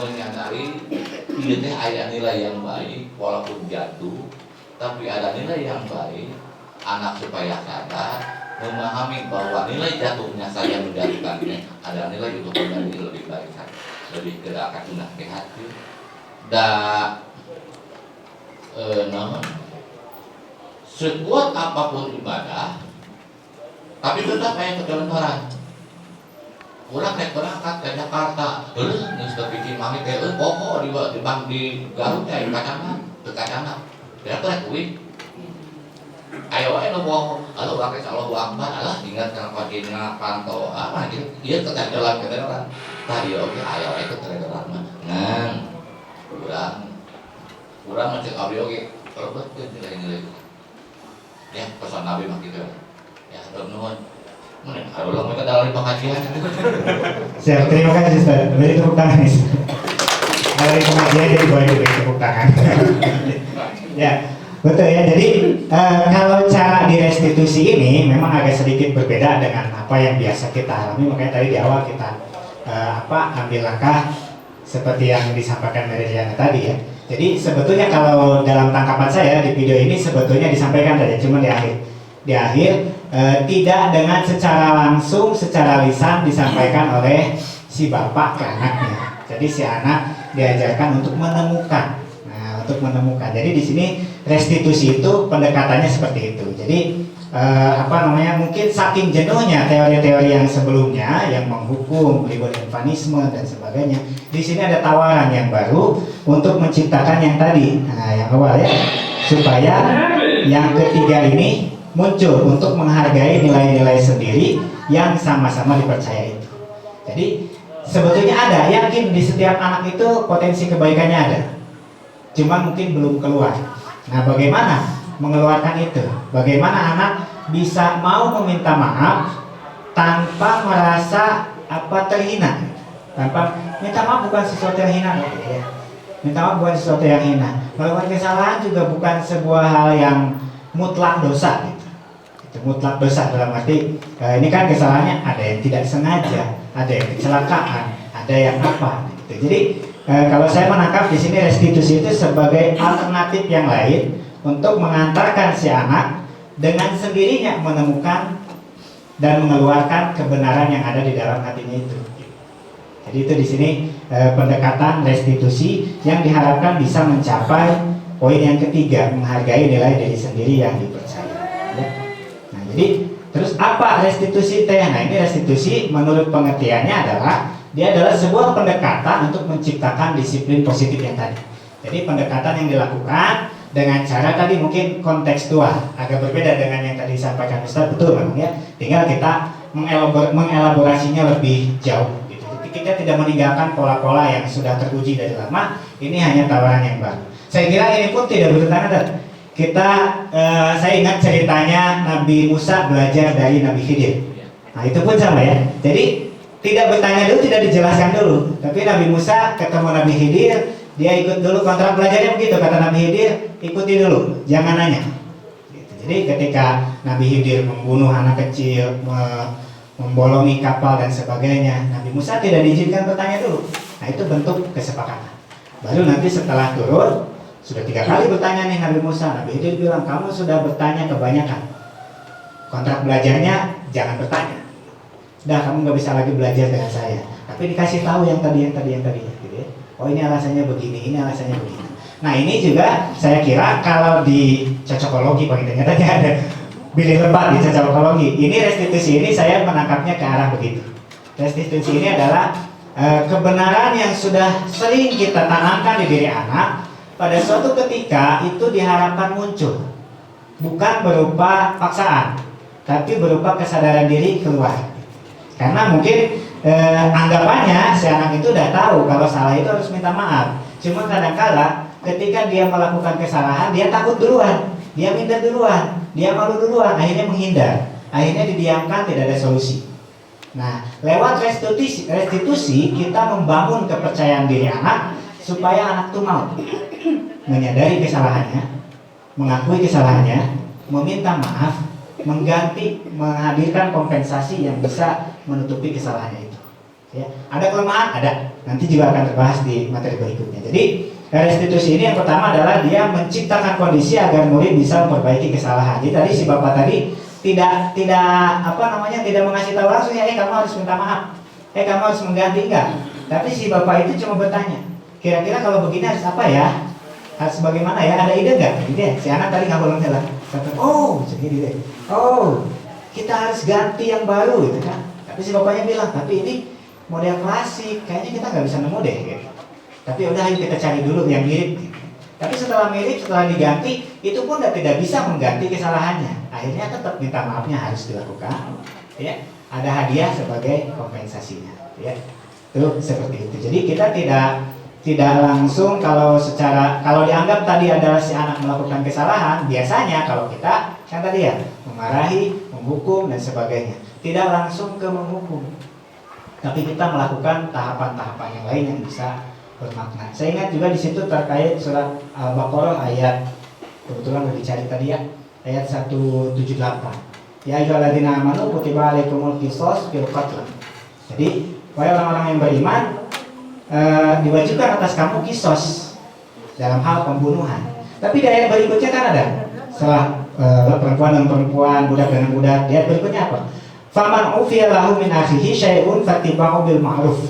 menyadari ini teh ada nilai yang baik walaupun jatuh tapi ada nilai yang baik anak supaya sadar memahami bahwa nilai jatuhnya saya menjatuhkannya ada nilai untuk menjadi lebih baik lebih ke akan tunah ke hati dan sekuat apapun ibadah tapi tetap kayak kebenaran orang naik berangkat ke Jakarta terus sudah bikin mami kayak pokok di Garut kayak kacana tidak tuh kuih ayo lo bohong lalu pakai Allahu Akbar Allah ingat kan paginya pantau apa gitu dia keterangan tadi oke ayo itu keterangan mah ngan kurang macam abdi oke kalau betul nilai ya pesan Nabi mah gitu ya nuhun mana kalau lo mereka dalam pengajian siap terima kasih Ustaz beri tepuk tangan dari pengajian jadi boleh diberi tepuk tangan ya betul ya jadi kalau cara direstitusi ini memang agak sedikit berbeda dengan apa yang biasa kita alami makanya tadi di awal kita ambil langkah seperti yang disampaikan Meridiana tadi ya jadi sebetulnya kalau dalam tangkapan saya di video ini sebetulnya disampaikan tadi cuma di akhir tidak dengan secara langsung secara lisan disampaikan oleh si bapak ke anaknya jadi si anak diajarkan untuk menemukan. Nah, untuk menemukan. Jadi di sini restitusi itu pendekatannya seperti itu. Jadi mungkin saking jenuhnya teori-teori yang sebelumnya yang menghukum, reward and punishment dan sebagainya. Di sini ada tawaran yang baru untuk menciptakan yang tadi, yang awal ya, supaya yang ketiga ini muncul untuk menghargai nilai-nilai sendiri yang sama-sama dipercaya itu. Jadi sebetulnya ada, yakin di setiap anak itu potensi kebaikannya ada, cuma mungkin belum keluar. Nah, bagaimana mengeluarkan itu? Bagaimana anak bisa mau meminta maaf tanpa merasa terhina? Tanpa minta maaf bukan sesuatu yang hina, ya. Minta maaf bukan sesuatu yang hina. Melakukan kesalahan juga bukan sebuah hal yang mutlak dosa, gitu. Itu mutlak dosa dalam arti ini kan kesalahannya ada yang tidak sengaja, ada yang kecelakaan, ada yang apa. Gitu. Jadi kalau saya menangkap di sini restitusi itu sebagai alternatif yang lain untuk mengantarkan si anak dengan sendirinya menemukan dan mengeluarkan kebenaran yang ada di dalam hatinya itu. Jadi itu di sini pendekatan restitusi yang diharapkan bisa mencapai poin yang ketiga, menghargai nilai diri sendiri yang dipercaya. Ya. Nah, jadi terus apa restitusi teh? Nah, ini restitusi menurut pengertiannya adalah dia adalah sebuah pendekatan untuk menciptakan disiplin positif yang tadi. Jadi pendekatan yang dilakukan dengan cara tadi mungkin kontekstual, agak berbeda dengan yang tadi disampaikan Ustaz, betul memang ya. Tinggal kita mengelaborasinya lebih jauh gitu. Jadi kita tidak meninggalkan pola-pola yang sudah teruji dari lama, ini hanya tawaran yang baru. Saya kira ini pun tidak bertentangan. Saya ingat ceritanya Nabi Musa belajar dari Nabi Khidir. Nah, itu pun sama ya. Jadi tidak bertanya dulu, tidak dijelaskan dulu. Tapi Nabi Musa ketemu Nabi Khidir, dia ikut dulu, kontrak belajarnya begitu, kata Nabi Khidir, ikuti dulu, jangan nanya. Gitu. Jadi ketika Nabi Khidir membunuh anak kecil, membolongi kapal dan sebagainya, Nabi Musa tidak diizinkan bertanya dulu. Nah, itu bentuk kesepakatan. Baru nanti setelah turun, sudah 3 kali bertanya nih Nabi Musa, Nabi Khidir bilang, kamu sudah bertanya kebanyakan. Kontrak belajarnya jangan bertanya. Dah, kamu nggak bisa lagi belajar dengan saya. Tapi dikasih tahu yang tadi, gitu ya. Oh, ini alasannya begini, ini alasannya begini. Nah, ini juga saya kira kalau di cocokologi, pengertiannya tadi ada bilik lebat di cocokologi. Ini restitusi ini saya menangkapnya ke arah begitu. Restitusi ini adalah kebenaran yang sudah sering kita tanamkan di diri anak, pada suatu ketika itu diharapkan muncul, bukan berupa paksaan, tapi berupa kesadaran diri keluar. Karena mungkin anggapannya si anak itu udah tahu kalau salah itu harus minta maaf. Cuma kadang-kala ketika dia melakukan kesalahan, dia takut duluan, dia minder duluan, dia malu duluan, akhirnya menghindar, akhirnya didiamkan, tidak ada solusi. Nah, lewat restitusi kita membangun kepercayaan diri anak supaya anak itu mau menyadari kesalahannya, mengakui kesalahannya, meminta maaf, mengganti, menghadirkan kompensasi yang bisa menutupi kesalahannya itu. Ya, ada kelemahan, ada. Nanti juga akan terbahas di materi berikutnya. Jadi restitusi ini yang pertama adalah dia menciptakan kondisi agar murid bisa memperbaiki kesalahan. Jadi tadi si bapak tadi tidak mengasih tahu langsung ya, kamu harus minta maaf, kamu harus mengganti, enggak. Tapi si bapak itu cuma bertanya, kira-kira kalau begini harus apa ya? Harus bagaimana ya? Ada ide enggak? Ide. Si anak tadi nggak boleh jalan. Oh, segini deh. Oh, kita harus ganti yang baru gitu kan. Tapi si bapaknya bilang, tapi ini model klasik, kayaknya kita nggak bisa nemu deh gitu. Tapi udah ayo kita cari dulu yang mirip gitu. Tapi setelah mirip, setelah diganti, itu pun tidak bisa mengganti kesalahannya. Akhirnya tetap minta maafnya harus dilakukan. Ya, ada hadiah sebagai kompensasinya. Ya, itu seperti itu. Jadi kita tidak langsung kalau dianggap tadi adalah si anak melakukan kesalahan, biasanya kalau kita kan tadi ya memarahi, menghukum dan sebagainya, tidak langsung ke menghukum, tapi kita melakukan tahapan-tahapan yang lain yang bisa bermakna. Saya ingat juga di situ terkait surat Al-Baqarah ayat, kebetulan udah dicari tadi ya, ayat 178. Ya ayyuhalladzina amanu kutiba alaikumul qisas fil qatl. Jadi wahai orang-orang yang beriman, diwajibkan atas kamu kisos dalam hal pembunuhan. Tapi di ayat berikutnya kan ada setelah perempuan dengan perempuan, budak dengan budak, di ayat berikutnya apa? Faman ufiya lahu min akhihi syai'un fattiba'u bil ma'ruf.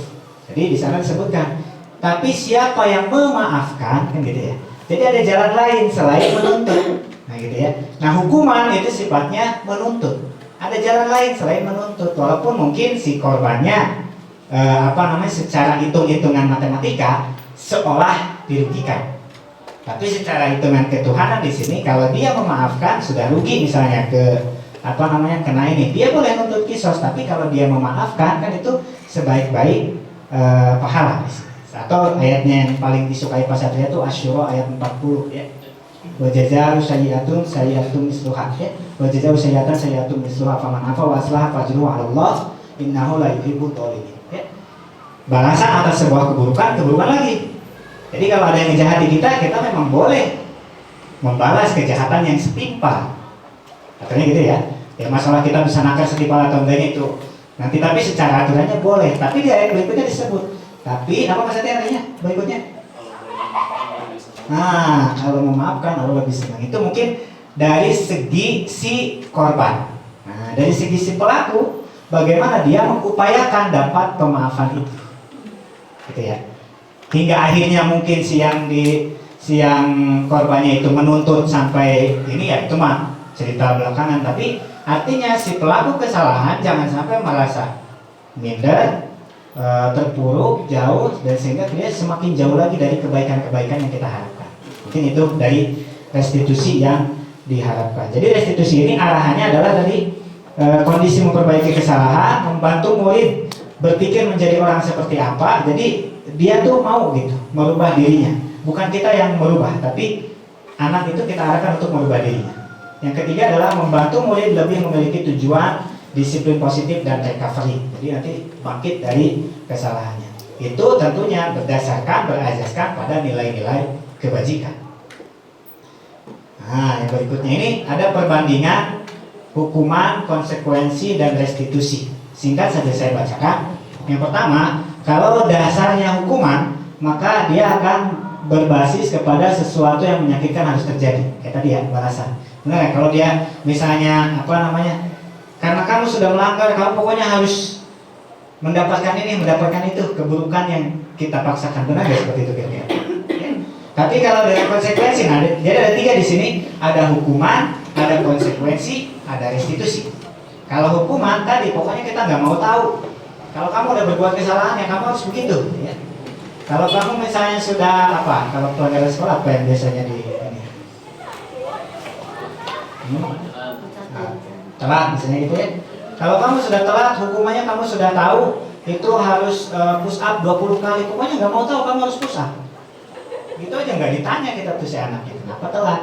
Jadi di sana disebutkan tapi siapa yang memaafkan, kan gitu ya. Jadi ada jalan lain selain menuntut. Nah gitu ya. Nah hukuman itu sifatnya menuntut. Ada jalan lain selain menuntut. Walaupun mungkin si korbannya secara hitung-hitungan matematika seolah dirugikan. Tapi secara hitungan ketuhanan di sini kalau dia memaafkan sudah rugi misalnya kena ini. Dia boleh nuntut kisos, tapi kalau dia memaafkan kan itu sebaik-baik pahala. Atau ayatnya yang paling disukai Pasatria itu Asyura ayat 40 ya. Wa jazaa'u sayyi'atun sayyi'atun misluha ya. Wa jazaa'u sayyi'atan sayyi'atun misluha faman 'afa wa aslaha fajruhu 'ala Allah innahu la yuhibbul dzalimin ya. Balasan atas sebuah keburukan lagi. Jadi kalau ada yang ngejahati kita memang boleh membalas kejahatan yang setimpal. Katanya gitu ya. Ya masalah kita bisa nakal setimpal atau enggaknya itu nanti, tapi secara aturannya boleh. Tapi di ayat berikutnya disebut. Tapi apa maksudnya artinya berikutnya? Nah, kalau memaafkan Allah lebih senang. Itu mungkin dari segi si korban. Nah, dari segi si pelaku, bagaimana dia mengupayakan dapat pemaafan itu, gitu ya. Hingga akhirnya mungkin si yang korbannya itu menuntut sampai ini ya itu mah cerita belakangan. Tapi artinya si pelaku kesalahan jangan sampai merasa minder, terpuruk, jauh, dan sehingga dia semakin jauh lagi dari kebaikan-kebaikan yang kita harapkan. Mungkin itu dari restitusi yang diharapkan. Jadi restitusi ini arahannya adalah dari kondisi memperbaiki kesalahan, membantu murid berpikir menjadi orang seperti apa. Jadi dia tuh mau gitu merubah dirinya. Bukan kita yang merubah, tapi anak itu kita arahkan untuk merubah dirinya. Yang ketiga adalah membantu murid lebih memiliki tujuan, disiplin positif dan recovery. Jadi nanti bangkit dari kesalahannya. Itu tentunya berasaskan pada nilai-nilai kebajikan. Nah, yang berikutnya ini ada perbandingan hukuman, konsekuensi, dan restitusi. Singkat saja saya bacakan. Yang pertama, kalau dasarnya hukuman, maka dia akan berbasis kepada sesuatu yang menyakitkan harus terjadi. Kayak tadi ya, balasan. Benar ya? Kalau dia misalnya karena kamu sudah melanggar, kamu pokoknya harus mendapatkan ini, mendapatkan itu, keburukan yang kita paksakan. Benar ya seperti itu kira-kira? Ya. Tapi kalau dengan konsekuensi, nah jadi ada 3 di sini, ada hukuman, ada konsekuensi, ada restitusi. Kalau hukuman tadi, pokoknya kita nggak mau tahu. Kalau kamu udah berbuat kesalahan ya kamu harus begitu. Ya. Kalau kamu misalnya sudah kalau pelanggaran sekolah apa yang biasanya di ini? Telat misalnya gitu ya. Kalau kamu sudah telat, hukumannya kamu sudah tahu itu harus push up 20 kali. Pokoknya nggak mau tahu, kamu harus push up. Gitu aja nggak ditanya kita tuh si anaknya kenapa telat.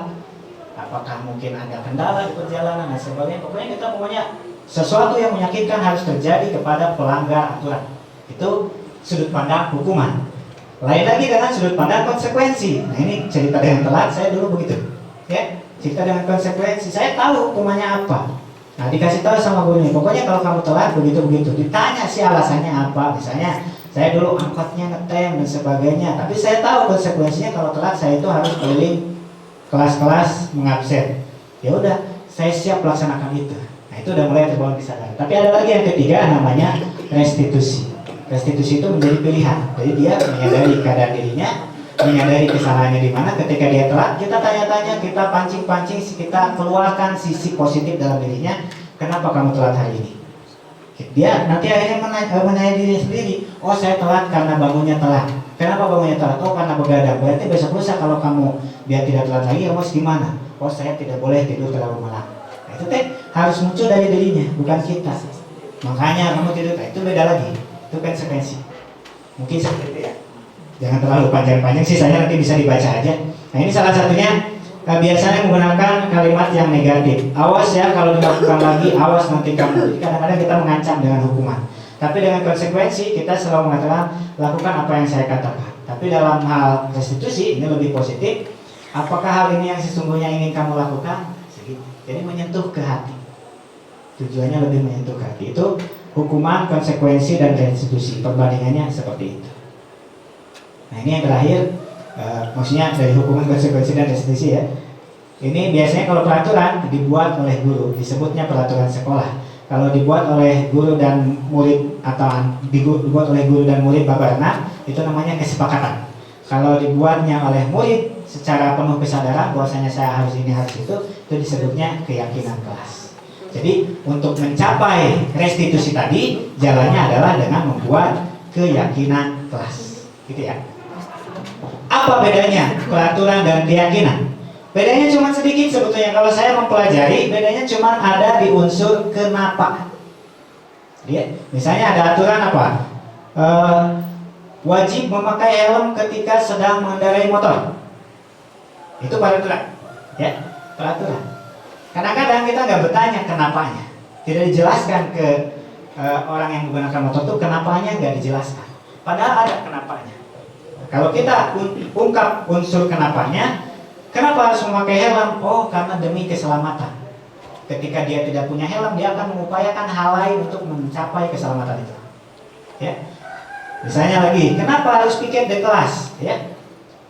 Apakah mungkin ada kendala di perjalanan dan sebagainya. Pokoknya sesuatu yang menyakitkan harus terjadi kepada pelanggar aturan. Itu sudut pandang hukuman. Lain lagi dengan sudut pandang konsekuensi. Nah ini cerita dengan telat, saya dulu begitu. Ya, cerita dengan konsekuensi. Saya tahu hukumannya apa. Nah dikasih tahu sama gurunya, pokoknya kalau kamu telat begitu-begitu. Ditanya sih alasannya apa. Misalnya saya dulu angkotnya ngetem dan sebagainya. Tapi saya tahu konsekuensinya kalau telat saya itu harus keliling kelas-kelas mengabsen. Ya udah, saya siap melaksanakan itu. Nah itu udah mulai terbangun kesadaran. Tapi ada lagi yang ketiga namanya restitusi. Restitusi itu menjadi pilihan. Jadi dia menyadari keadaan dirinya, menyadari kesalahannya di mana. Ketika dia telat, kita tanya-tanya, kita pancing-pancing, kita keluarkan sisi positif dalam dirinya. Kenapa kamu telat hari ini? Dia nanti akhirnya menanya diri sendiri. Oh saya telat karena bangunnya telat. Kenapa bangunnya telat? Oh karena begadang. Berarti besok lusa kalau kamu dia tidak telat lagi, kamu gimana? Oh saya tidak boleh tidur terlalu malam. Nah, itu harus muncul dari dirinya, bukan kita. Makanya kamu tidur, itu beda lagi. Itu konsekuensi. Mungkin seperti itu ya. Jangan terlalu panjang-panjang, sisanya nanti bisa dibaca aja. Nah ini salah satunya biasanya menggunakan kalimat yang negatif. Awas ya kalau dilakukan lagi, awas nanti kamu. Jadi kadang-kadang kita mengancam dengan hukuman. Tapi dengan konsekuensi kita selalu mengatakan lakukan apa yang saya katakan. Tapi dalam hal restitusi ini lebih positif. Apakah hal ini yang sesungguhnya ingin kamu lakukan? Segitu. Jadi menyentuh ke hati. Tujuannya lebih menyentuh ke hati. Itu hukuman, konsekuensi, dan restitusi. Perbandingannya seperti itu. Nah ini yang terakhir, maksudnya dari hukuman, konsekuensi, dan restitusi ya. Ini biasanya kalau peraturan dibuat oleh guru, disebutnya peraturan sekolah. Kalau dibuat oleh guru dan murid atau dibuat oleh guru dan murid babarna, itu namanya kesepakatan. Kalau dibuatnya oleh murid secara penuh kesadaran bahwasanya saya harus ini harus itu disebutnya keyakinan kelas. Jadi untuk mencapai restitusi tadi jalannya adalah dengan membuat keyakinan kelas, gitu ya. Apa bedanya peraturan dan keyakinan? Bedanya cuma sedikit sebetulnya. Kalau saya mempelajari, bedanya cuma ada di unsur kenapa. Lihat, misalnya ada aturan apa? Wajib memakai helm ketika sedang mengendarai motor. Itu peraturan, ya, peraturan. Kadang-kadang kita nggak bertanya kenapanya, tidak dijelaskan ke orang yang menggunakan motor itu kenapanya nggak dijelaskan. Padahal ada kenapanya. Kalau kita ungkap unsur kenapanya, kenapa harus memakai helm? Oh, karena demi keselamatan. Ketika dia tidak punya helm, dia akan mengupayakan hal lain untuk mencapai keselamatan itu. Ya. Misalnya lagi, kenapa harus piket di kelas? Ya.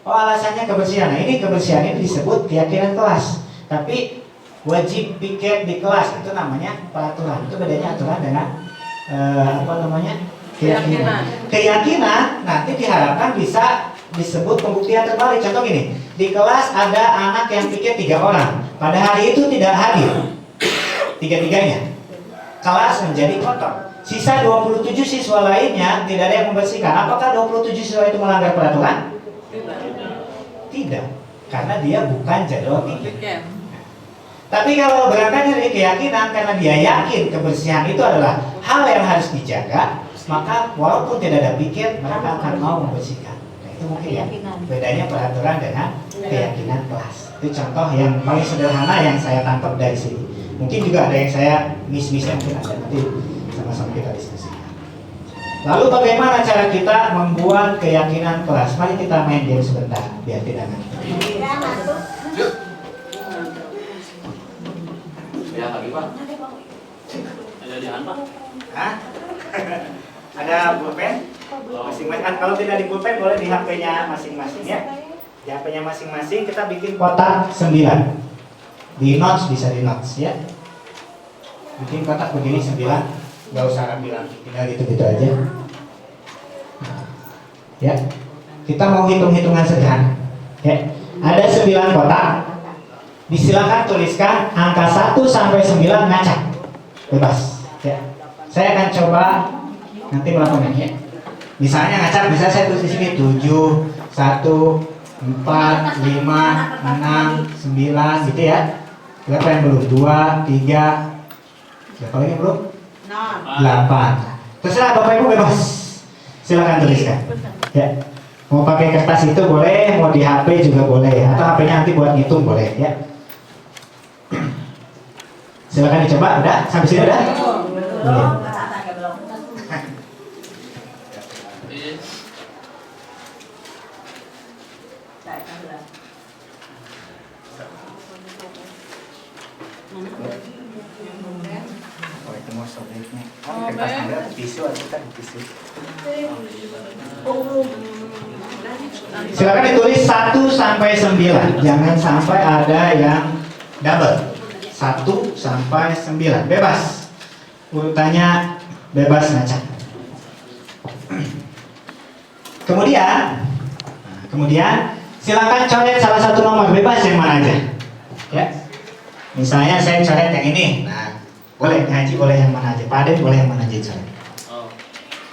Oh, alasannya kebersihan. Nah, ini kebersihan ini disebut keyakinan kelas. Tapi wajib piket di kelas itu namanya peraturan. Itu bedanya aturan dengan keyakinan. Keyakinan nanti diharapkan bisa disebut pembuktian terbalik. Contoh gini, di kelas ada anak yang piket 3 orang. Pada hari itu tidak hadir tiga-tiganya. Kelas menjadi kotor. Sisa 27 siswa lainnya tidak ada yang membersihkan. Apakah 27 siswa itu melanggar peraturan? Tidak, karena dia bukan jadwal piket. Tapi kalau berangkat dari keyakinan, karena dia yakin kebersihan itu adalah hal yang harus dijaga, maka walaupun tidak ada piket, mereka akan mau membersihkan. Nah, itu mungkin ya bedanya peraturan dengan keyakinan kelas. Itu contoh yang paling sederhana yang saya tangkap dari sini. Mungkin juga ada yang saya miss-miss, mungkin ada, nanti sama-sama kita diskusikan. Lalu bagaimana cara kita membuat keyakinan kelas? Mari kita main game sebentar biar tidak ngantuk. Yuk. Ya lagi Pak. Ada di Pak. Hah? Ada pulpen? Masing-masing. Kalau tidak di pulpen boleh di HP-nya masing-masing ya. Di HP-nya masing-masing kita bikin kotak 9. Di notes bisa di notes ya. Bikin kotak begini 9. Gak usah bilang, tinggal gitu-gitu aja. Ya. Kita mau hitung-hitungan sederhana. Ya. Ada 9 kotak. Disilakan tuliskan angka 1 sampai 9 ngacak. Bebas. Ya. Saya akan coba nanti melakukan ya. Misalnya ngacak, misalnya saya tulis di sini 7, 1, 4, 5, 6, 9 gitu ya. Berapa yang belum? 2, 3. Berapa lagi belum? 8. Terserah Bapak Ibu bebas. Silakan tuliskan. Ya. Mau pakai kertas itu boleh, mau di HP juga boleh, atau HP-nya nanti buat ngitung boleh ya. Silakan dicoba. Udah? Sampai sini udah? Belum. Oh, itu mau sobeknya. Kertas Anda tisu atau kan tisu? Silakan ditulis 1 sampai 9. Jangan sampai ada yang double. 1 sampai 9. Bebas. Urutannya bebas ngacak. Kemudian silakan coret salah satu nomor, bebas yang mana aja. Ya. Misalnya saya coret yang ini. Nah, boleh ngaji boleh yang mana aja. Pak Adit boleh yang mana aja coret.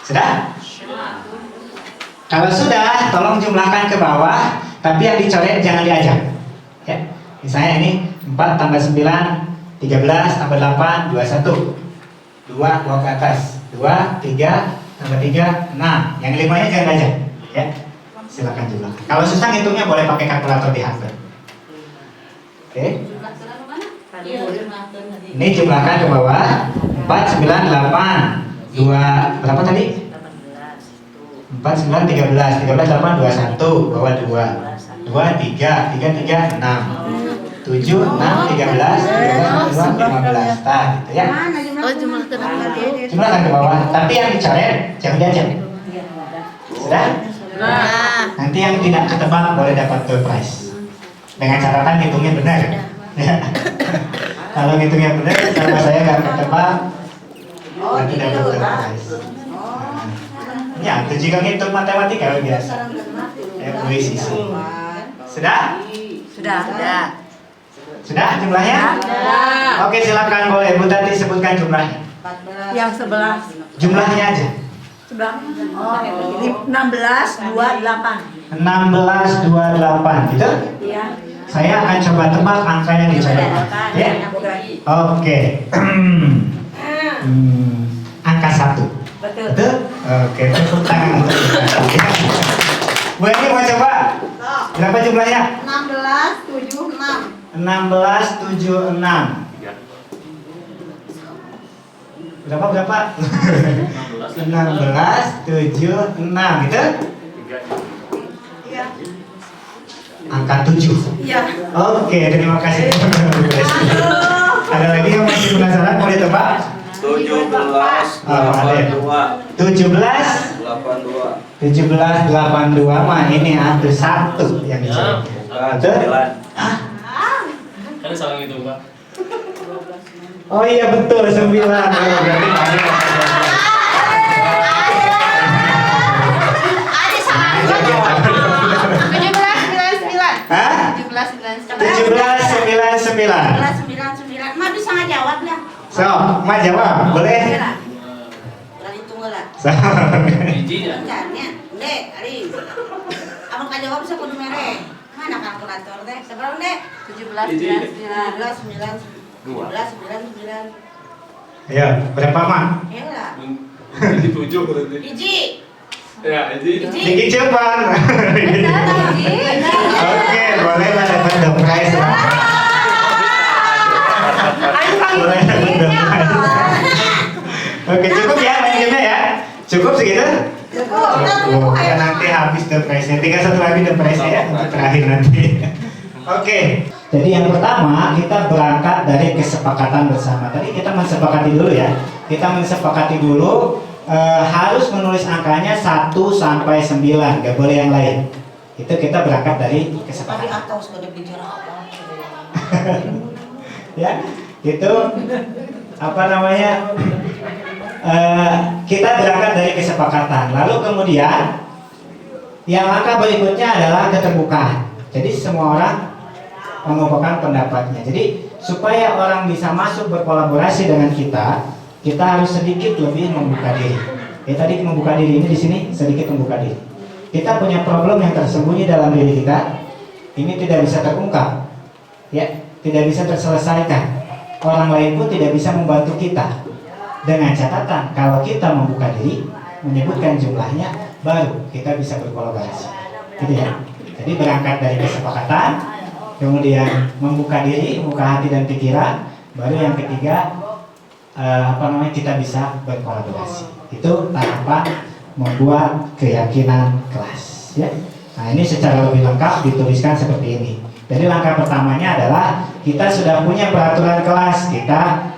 Sudah? Kalau sudah, tolong jumlahkan ke bawah, tapi yang dicoret jangan diajak. Ya. Misalnya ini 4 tambah 9, 13 tambah 8, 21. 2 bawa ke atas. 2, 3 tambah 3, 6. Yang 5-nya jangan diajak. Ya. Silakan jumlahkan. Kalau susah ngitungnya boleh pakai kalkulator di HP. Oke. Ini jumlahkan ke bawah. 4, 9, 8. 2, berapa tadi? 4, 9, 13. 13, 8, 21. Bawah 2. 2, 3. 3, 3, 6. 7, 6, 13. 13, 15. Nah, gitu ya. Jumlahkan ke bawah. Tapi yang dicoret jangan diajak. Sudah? Nanti yang tidak ketebak boleh dapat door prize. Dengan catatan hitungnya benar. Ya. Kalau hitungnya benar, sama saya nggak ketebak, tidak berubah guys. Ya, itu juga ngitung matematika biasa. FWCC. Sudah? Sudah jumlahnya? Oke, silakan boleh Bu Tati sebutkan jumlahnya. Yang sebelah. Jumlahnya aja. Sebelah. 16, 28. 1628 gitu? Iya. Saya akan coba tebak angka yang dicoret. Ya. Oke. Angka 1. Betul. Betul? Oke, tepuk tangan untuk kita. Bu Eni mau coba? Berapa jumlahnya? 16, 76. 1676. Berapa? 1676 gitu? Iya. Angka 7. Iya. Oke, terima kasih. Ada lagi yang masih penasaran mau ditebak? 1782 mah ini ada 1 yang dicoret. Betul? Kan salah gitu Pak. Oh iya betul 9. Berarti Hah? 1799. Mah bisa ngajawab lah. So, Ma jawab, boleh? Lagi tunggu lah. So. Bijinya. Caranya, Dek, Ari. Abang kajawab bisa kudu merek. Mana kalkulator teh? Seberapa Dek? 17, 9. Ayo, berapa Ma? Ya lah. Jadi 7 berarti. Hiji. Ya, jadi Dikit cepat. Oke, boleh lah dapat the prize lah. Boleh dapat the prize. Oke, cukup ya main gamenya ya. Cukup segitu? Cukup. Ya nanti habis the prize-nya. Tinggal satu lagi the prize-nya ya untuk terakhir nanti. Oke. Jadi yang pertama kita berangkat dari kesepakatan bersama. Tadi kita mensepakati dulu ya. Kita mensepakati dulu harus menulis angkanya 1 sampai 9, gak boleh yang lain. Itu kita berangkat dari kesepakatan. Atau sudah bicara apa? Ya, itu apa namanya? Kita berangkat dari kesepakatan. Lalu kemudian yang langkah berikutnya adalah keterbukaan. Jadi semua orang mengumpulkan pendapatnya. Jadi supaya orang bisa masuk berkolaborasi dengan kita harus sedikit lebih membuka diri. Tadi membuka diri ini di sini sedikit membuka diri. Kita punya problem yang tersembunyi dalam diri kita. Ini tidak bisa terungkap, ya, tidak bisa terselesaikan. Orang lain pun tidak bisa membantu kita. Dengan catatan kalau kita membuka diri, menyebutkan jumlahnya, baru kita bisa berkolaborasi. Gitu ya. Jadi berangkat dari kesepakatan, kemudian membuka diri, membuka hati dan pikiran, baru yang ketiga kita bisa berkolaborasi. Itu tahapan membuat keyakinan kelas ya. Nah ini secara lebih lengkap dituliskan seperti ini. Jadi langkah pertamanya adalah kita sudah punya peraturan kelas, kita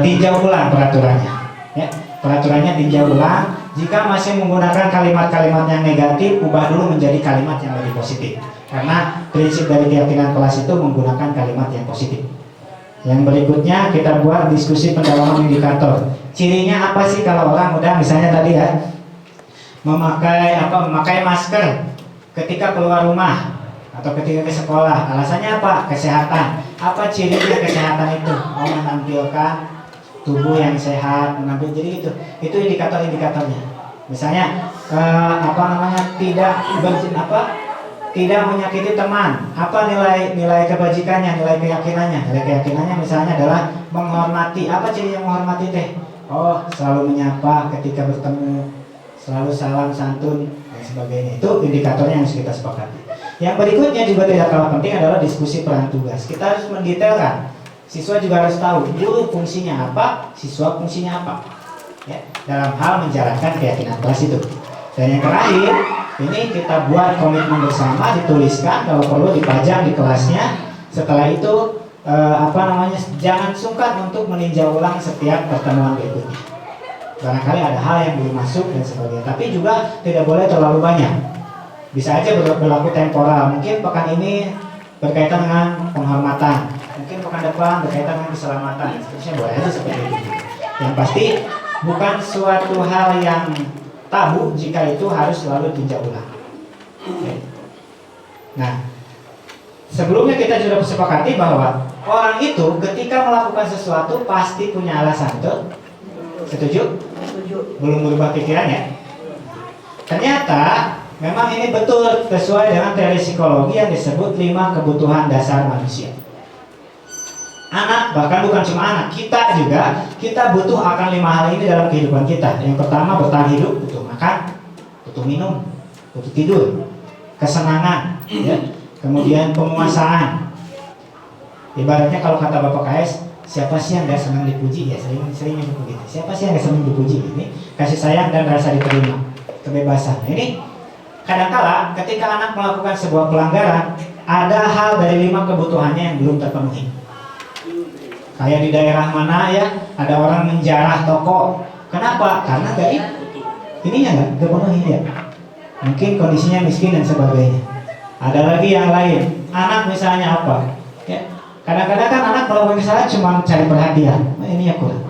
tinjau ulang peraturannya ya. Peraturannya tinjau ulang. Jika masih menggunakan kalimat-kalimat yang negatif, ubah dulu menjadi kalimat yang lebih positif. Karena prinsip dari keyakinan kelas itu menggunakan kalimat yang positif. Yang berikutnya kita buat diskusi pendalaman indikator. Cirinya apa sih kalau orang udah misalnya tadi ya memakai masker ketika keluar rumah atau ketika ke sekolah. Alasannya apa? Kesehatan. Apa cirinya kesehatan itu? Oh, menampilkan tubuh yang sehat, jadi itu indikator-indikatornya. Misalnya tidak menyakiti teman. Apa nilai kebajikannya, nilai keyakinannya? Nilai keyakinannya misalnya adalah menghormati. Apa ciri yang menghormati teh? Oh, selalu menyapa ketika bertemu, selalu salam santun dan sebagainya. Itu indikatornya yang harus kita sepakati. Yang berikutnya juga tidak kalah penting adalah diskusi peran tugas. Kita harus mendetailkan. Siswa juga harus tahu guru fungsinya apa, siswa fungsinya apa. Ya, dalam hal menjalankan keyakinan kelas itu. Dan yang terakhir, ini kita buat komitmen bersama, dituliskan, kalau perlu dipajang di kelasnya. Setelah itu jangan sungkan untuk meninjau ulang setiap pertemuan berikutnya. Barangkali ada hal yang belum masuk dan sebagainya, tapi juga tidak boleh terlalu banyak. Bisa aja berlaku temporal. Mungkin pekan ini berkaitan dengan penghormatan, mungkin pekan depan berkaitan dengan keselamatan. Seterusnya boleh aja seperti itu. Yang pasti bukan suatu hal yang tabu jika itu harus selalu tinjau ulang. Oke. Nah, sebelumnya kita sudah sepakati bahwa orang itu ketika melakukan sesuatu pasti punya alasan, betul? Setuju? Belum berubah pikiran ya? Ternyata memang ini betul sesuai dengan teori psikologi yang disebut 5 kebutuhan dasar manusia. Anak, bahkan bukan cuma anak, kita juga, kita butuh akan 5 hal ini dalam kehidupan kita. Yang pertama, bertahan hidup, butuh makan, butuh minum, butuh tidur, kesenangan, ya. Kemudian penguasaan. Ibaratnya kalau kata Bapak KS, siapa sih yang gak senang dipuji? Ya sering begitu. Siapa sih yang gak senang dipuji? Ini kasih sayang dan rasa diterima, kebebasan. Nah, ini kadangkala ketika anak melakukan sebuah pelanggaran, ada hal dari 5 kebutuhannya yang belum terpenuhi. Kayak di daerah mana ya, ada orang menjarah toko. Kenapa? Karena gak ininya nggak terpenuhi ya. Mungkin kondisinya miskin dan sebagainya. Ada lagi yang lain. Anak misalnya apa? Ya, kadang-kadang kan anak melakukan kesalahan cuma cari perhatian. Nah, ini ya kurang.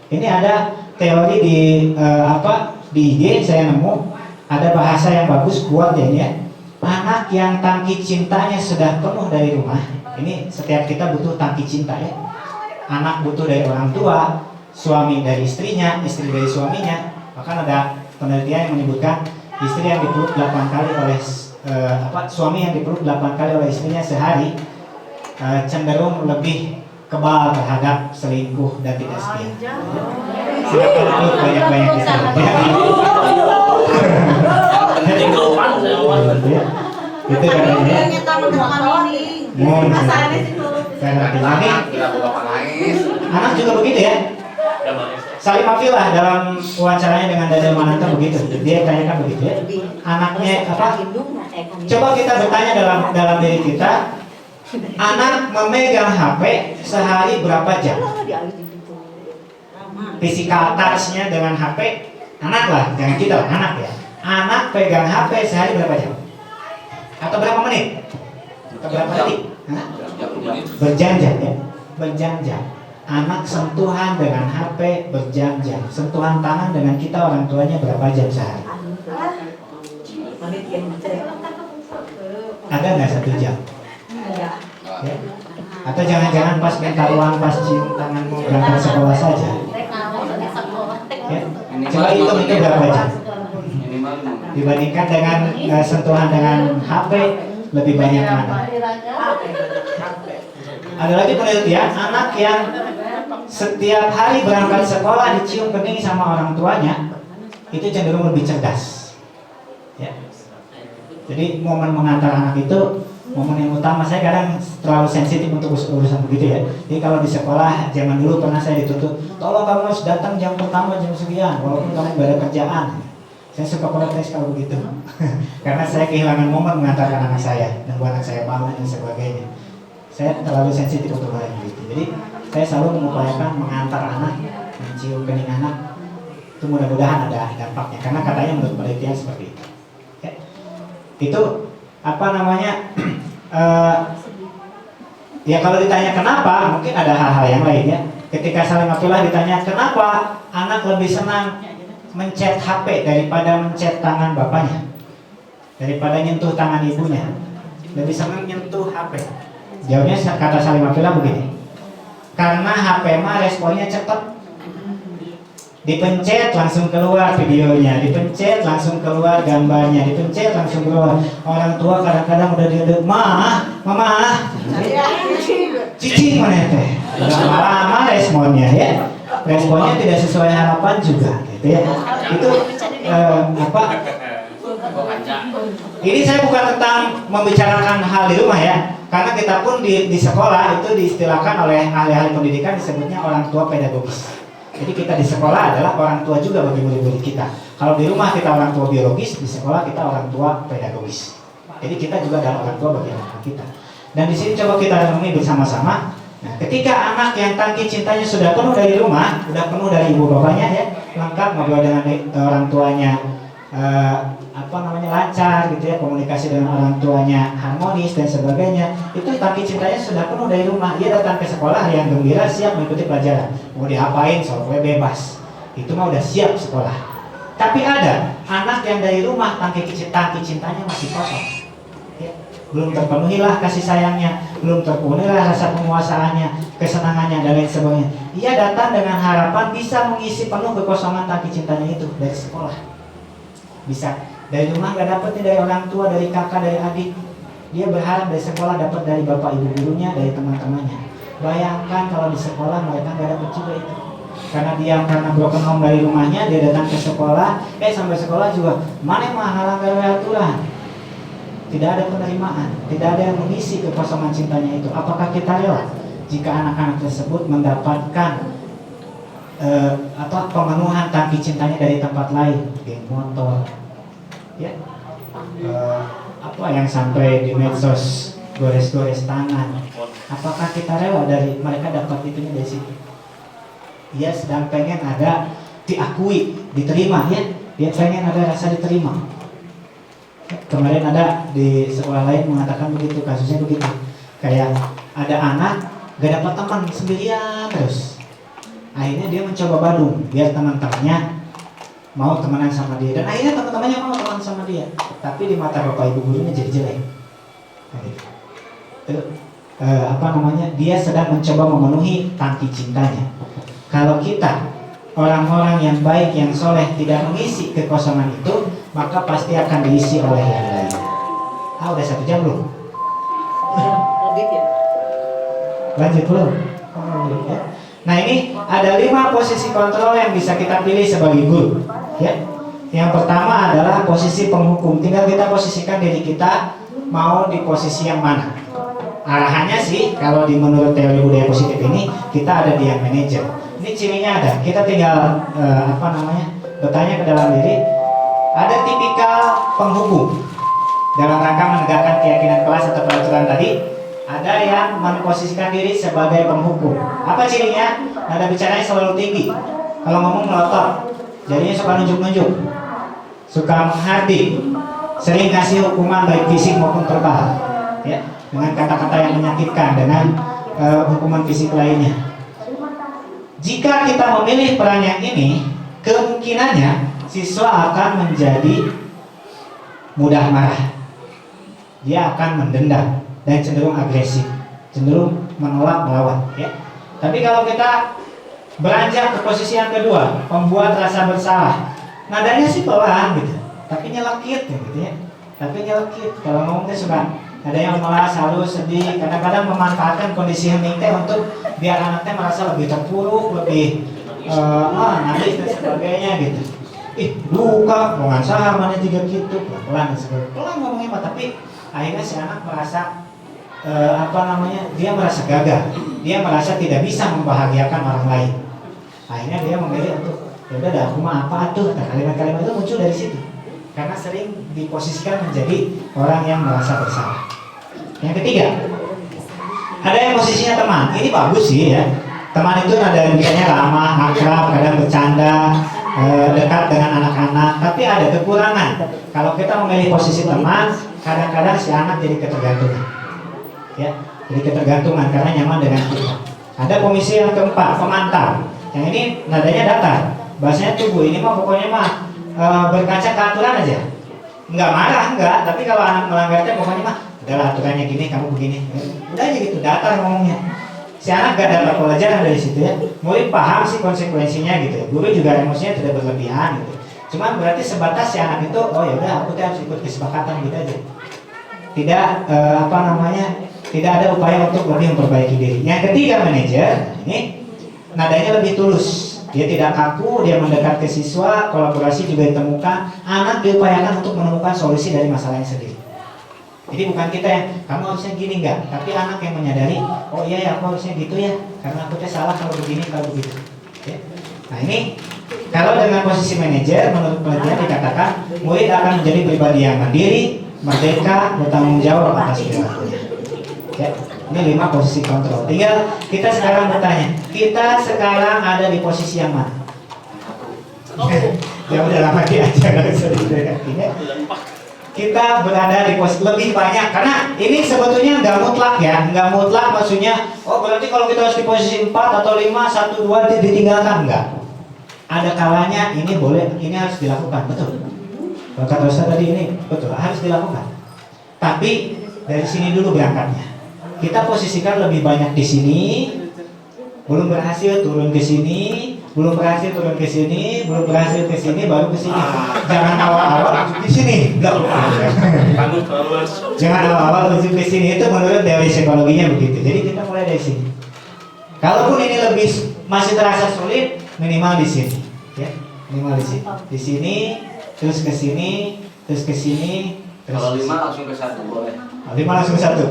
Ini ada teori di di IG saya nemu ada bahasa yang bagus kuat ya ini ya. Anak yang tangki cintanya sudah penuh dari rumah. Ini setiap kita butuh tangki cinta ya. Anak butuh dari orang tua, suami dari istrinya, istri dari suaminya. Bahkan ada penelitian yang menyebutkan istri yang dipeluk 8 kali oleh suami yang dipeluk 8 kali oleh istrinya sehari cenderung lebih kebal terhadap selingkuh dan tidak setia. Silakan peluk banyak-banyak istri. Itu katanya. Anak juga begitu ya. Salim Afilah dalam wawancaranya dengan Daniel Mananta begitu. Dia tanyakan begitu ya. Anaknya apa? Coba kita bertanya dalam diri kita. Anak memegang HP sehari berapa jam? Physical touch-nya dengan HP. Anak lah, jangan kita lah, anak ya. Anak pegang HP sehari berapa jam? Atau berapa menit? Atau berapa detik? Berjam-jam ya. Berjam-jam. Anak sentuhan dengan HP berjam-jam. Sentuhan tangan dengan kita orang tuanya berapa jam sehari? Ada nggak 1 jam? Ya? Atau jangan-jangan pas minta uang, pas cium tangan mau berangkat sekolah saja? Ya? Coba hitung itu berapa jam? Dibandingkan dengan sentuhan dengan HP, lebih banyak mana? Ada lagi penelitian, anak yang setiap hari berangkat sekolah dicium kening sama orang tuanya, itu cenderung lebih cerdas. Ya. Jadi momen mengantar anak itu momen yang utama. Saya kadang terlalu sensitif untuk urusan begitu ya. Jadi kalau di sekolah zaman dulu pernah saya dituntut, tolong kamu harus datang jam pertama jam sekian, walaupun kamu gak ada kerjaan. Saya suka protes kalau begitu, karena saya kehilangan momen mengantarkan anak saya dan buat anak saya bangun dan sebagainya. Saya terlalu sensitif untuk hal yang begitu. Jadi saya selalu mengupayakan mengantar anak, mencium kening anak. Itu mudah-mudahan ada dampaknya, karena katanya menurut penelitian seperti itu. Ya. Itu apa namanya? Ya kalau ditanya kenapa, mungkin ada hal-hal yang lain ya. Ketika Salim Abdullah ditanya kenapa anak lebih senang mencet HP daripada mencet tangan bapaknya, daripada nyentuh tangan ibunya, lebih senang nyentuh HP. Jawabnya kata Salim Abdullah begini, karena HP mah responnya cepat, dipencet langsung keluar videonya, dipencet langsung keluar gambarnya, dipencet langsung keluar. Orang tua kadang-kadang udah diedek, mama, cici mana teh, lama responnya ya, responnya tidak sesuai harapan juga, gitu ya. Itu apa? Ini saya bukan tentang membicarakan hal di rumah ya, karena kita pun di sekolah itu diistilahkan oleh ahli-ahli pendidikan disebutnya orang tua pedagogis. Jadi kita di sekolah adalah orang tua juga bagi murid-murid kita. Kalau di rumah kita orang tua biologis, di sekolah kita orang tua pedagogis. Jadi kita juga adalah orang tua bagi anak kita. Dan di sini coba kita renungi bersama-sama. Nah, ketika anak yang tangki cintanya sudah penuh dari rumah, sudah penuh dari ibu bapaknya ya, lengkap ngobrol dengan orang tuanya, lancar gitu ya, komunikasi dengan orang tuanya harmonis dan sebagainya, itu tangki cintanya sudah penuh dari rumah. Dia datang ke sekolah yang gembira, siap mengikuti pelajaran, mau diapain soalnya bebas, itu mah udah siap sekolah. Tapi ada anak yang dari rumah tangki cintanya masih kosong ya. Belum terpenuhilah kasih sayangnya, belum terpenuhilah rasa penguasaannya, kesenangannya dan lain sebagainya. Ia datang dengan harapan bisa mengisi penuh kekosongan tangki cintanya itu dari sekolah. Bisa dari rumah nggak dapet nih, dari orang tua, dari kakak, dari adik. Dia berharap dari sekolah dapat dari bapak ibu gurunya, dari teman-temannya. Bayangkan kalau di sekolah mereka nggak dapet juga itu. Karena broken home dari rumahnya, dia datang ke sekolah, sampai sekolah juga mana mah halang aturan. Tidak ada penerimaan, tidak ada yang mengisi kekosongan cintanya itu. Apakah kita rela jika anak-anak tersebut mendapatkan atau pemenuhan tangki cintanya dari tempat lain, geng motor, ya, yang sampai di medsos gores-gores tangan? Apakah kita rela dari mereka dapat itunya dari situ? Dia sedang pengen ada diakui, diterima ya, dia pengen ada rasa diterima. Kemarin ada di sekolah lain mengatakan begitu, kasusnya begitu, kayak ada anak gak dapat teman, sendirian terus. Akhirnya dia mencoba Badung biar teman-temannya mau temenan sama dia, dan akhirnya teman-temannya mau teman sama dia, tapi di mata bapak ibu gurunya jadi jelek. Dia sedang mencoba memenuhi tangki cintanya. Kalau kita orang-orang yang baik, yang soleh, tidak mengisi kekosongan itu, maka pasti akan diisi oleh yang lain. Udah 1 jam belum? Lebih ya. Lanjut belum? Ya. Nah, ini ada 5 posisi kontrol yang bisa kita pilih sebagai guru. Ya. Yang pertama adalah posisi penghukum. Tinggal kita posisikan diri kita mau di posisi yang mana. Arahannya sih, kalau menurut teori budaya positif ini, kita ada di yang manajer. Ini cirinya ada. Kita tinggal bertanya ke dalam diri. Ada tipikal penghukum dalam rangka menegakkan keyakinan kelas atau peraturan tadi. Ada yang memposisikan diri sebagai penghukum. Apa cirinya? Nada bicaranya selalu tinggi. Kalau ngomong melotot, jadinya suka nunjuk-nunjuk, suka menghardik, sering kasih hukuman baik fisik maupun verbal, ya, dengan kata-kata yang menyakitkan, dengan hukuman fisik lainnya. Jika kita memilih peran yang ini, kemungkinannya siswa akan menjadi mudah marah. Dia akan mendendam dan cenderung agresif, cenderung menolak melawan. Ya. Tapi kalau kita beranjak ke posisi yang kedua, membuat rasa bersalah, nadanya sih pelan gitu, tapi nyelekit gitu ya. Tapi nyelekit. Kalau ngomongnya suka ada yang malas, halus, sedih, kadang-kadang memanfaatkan kondisi hening teh untuk biar anaknya merasa lebih terpuruk, lebih nangis dan sebagainya gitu. Luka, mau ngasah mana juga gitu, pelan-pelan dan sebagainya. Pelan ngomongnya mah, tapi akhirnya si anak merasa dia merasa gagal, dia merasa tidak bisa membahagiakan orang lain. Akhirnya dia memilih untuk ya udah aku mah apa tuh. Nah, kalimat-kalimat itu muncul dari situ karena sering diposisikan menjadi orang yang merasa bersalah. Yang ketiga, ada yang posisinya teman. Ini bagus sih ya. Teman itu ada misalnya ramah, akrab, kadang bercanda, dekat dengan anak-anak. Tapi ada kekurangan. Kalau kita memilih posisi teman, kadang-kadang si anak jadi ketergantungan. Ya, jadi ketergantungan karena nyaman dengan kita. Ada komisi yang keempat, pemantau. Yang ini nadanya datar. Bahasanya tubuh. Ini mah pokoknya berkaca ke aturan aja. Enggak marah, enggak. Tapi kalau anak melanggarnya pokoknya mah udahlah aturannya gini, kamu begini. Udah aja gitu, datar ngomongnya. Si anak gak dapat pelajaran dari situ ya. Murid paham sih konsekuensinya gitu. Guru juga emosinya tidak berlebihan gitu. Cuman berarti sebatas si anak itu, oh ya udah aku harus ikut kesepakatan gitu aja. Tidak tidak ada upaya untuk lebih memperbaiki diri. Yang ketiga, manajer ini nadanya lebih tulus. Dia tidak kaku, dia mendekat ke siswa, kolaborasi juga ditemukan. Anak diupayakan untuk menemukan solusi dari masalahnya sendiri. Jadi bukan kita yang kamu harusnya gini enggak, tapi anak yang menyadari, oh iya ya aku harusnya gitu ya, karena aku salah kalau begini kalau begitu. Ya. Nah ini kalau dengan posisi manajer, menurut penelitian dikatakan murid akan menjadi pribadi yang mandiri, merdeka, bertanggung jawab atas perilakunya. Ya. Ini 5 posisi kontrol. Tinggal kita sekarang bertanya, kita sekarang ada di posisi yang mana? Ya udah lama aja nggak usah dideketin ya. Kita berada di posisi lebih banyak karena ini sebetulnya nggak mutlak ya, nggak mutlak maksudnya oh berarti kalau kita harus di posisi 4 atau 5, 1, 2 ditinggalkan, enggak. Ada kalanya ini boleh, ini harus dilakukan, betul. Kalau kata Ustaz tadi ini betul harus dilakukan. Tapi dari sini dulu berangkatnya. Kita posisikan lebih banyak di sini, belum berhasil turun ke sini, belum berhasil turun ke sini, belum berhasil ke sini, baru ke sini. Jangan awal-awal di sini. Jangan awal-awal ke sini, itu menurut teori psikologinya begitu. Jadi kita mulai dari sini. Kalaupun ini lebih masih terasa sulit, minimal di sini, ya, minimal di sini. Di sini, terus ke sini, terus ke sini. Kalau 5 langsung ke 1 boleh. 5 langsung 1.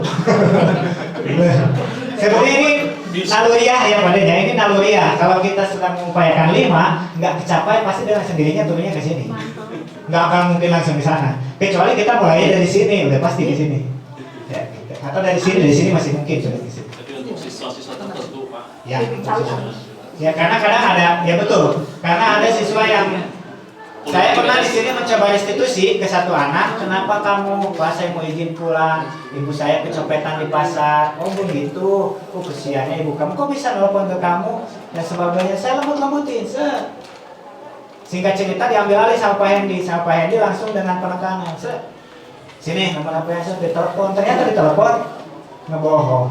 Sebenarnya ini naluriah ya padanya, ini naluriah. Kalau kita sedang mengupayakan 5, nggak kecapai pasti dengan sendirinya turunnya ke sini. Nggak akan mungkin langsung ke sana. Kecuali kita mulai dari sini, udah pasti ke sini. Ya, gitu. Atau dari sini masih mungkin sudah ke sini. Tapi untuk siswa-siswa tertentu Pak. Ya, ya karena kadang ada, ya betul. Karena ada siswa yang saya pernah di sini mencoba restitusi ke satu anak. Kenapa kamu? Pak, saya mau izin pulang. Ibu saya kecopetan di pasar. Oh begitu. Oh kesiannya ibu kamu. Kok bisa nelfon ke kamu? Dan sebagainya. Saya lembut-lembutin. Singkat cerita diambil alih sama Pak Hendi. Sama Pak Hendi langsung dengan penekanan. Sini nomor HP saya ditelepon. Ternyata ditelepon ngebohong.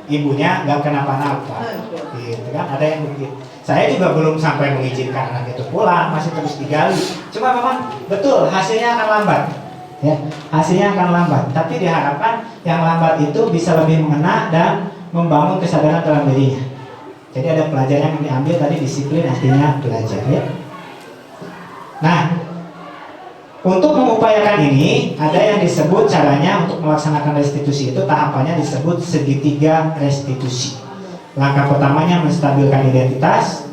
Ibunya nggak kenapa-napa. Gitu kan? Ada yang begitu. Saya juga belum sampai mengizinkan anak itu pulang, masih terus digali. Cuma memang betul hasilnya akan lambat, ya hasilnya akan lambat. Tapi diharapkan yang lambat itu bisa lebih mengena dan membangun kesadaran dalam dirinya. Jadi ada pelajaran yang diambil tadi disiplin artinya belajar, ya. Nah, untuk mengupayakan ini ada yang disebut caranya untuk melaksanakan restitusi itu tahapannya disebut segitiga restitusi. Langkah pertamanya menstabilkan identitas.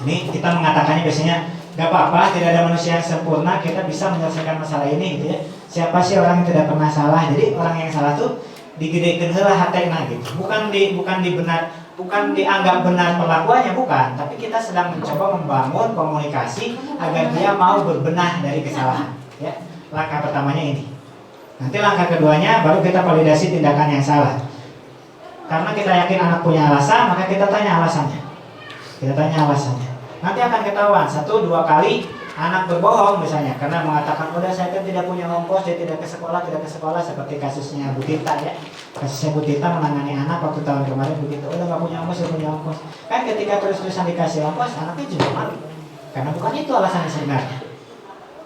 Ini kita mengatakannya biasanya nggak apa-apa, tidak ada manusia yang sempurna, kita bisa menyelesaikan masalah ini gitu ya. Siapa sih orang yang tidak pernah salah? Jadi orang yang salah tuh digedekeun heula hatena gitu. Bukan dianggap benar perlakuannya, bukan, tapi kita sedang mencoba membangun komunikasi agar dia mau berbenah dari kesalahan, ya. Langkah pertamanya ini. Nanti langkah keduanya baru kita validasi tindakan yang salah. Karena kita yakin anak punya alasan, maka kita tanya alasannya. Nanti akan ketahuan 1-2 kali anak berbohong misalnya karena mengatakan udah saya kan tidak punya ongkos, saya tidak ke sekolah seperti kasusnya Bu Tita ya. Kasusnya Bu Tita menangani anak waktu tahun kemarin begitu. Udah nggak punya ongkos, saya punya ongkos. Kan ketika terus-terusan dikasih ongkos, anaknya juga malu. Karena bukan itu alasannya sebenarnya.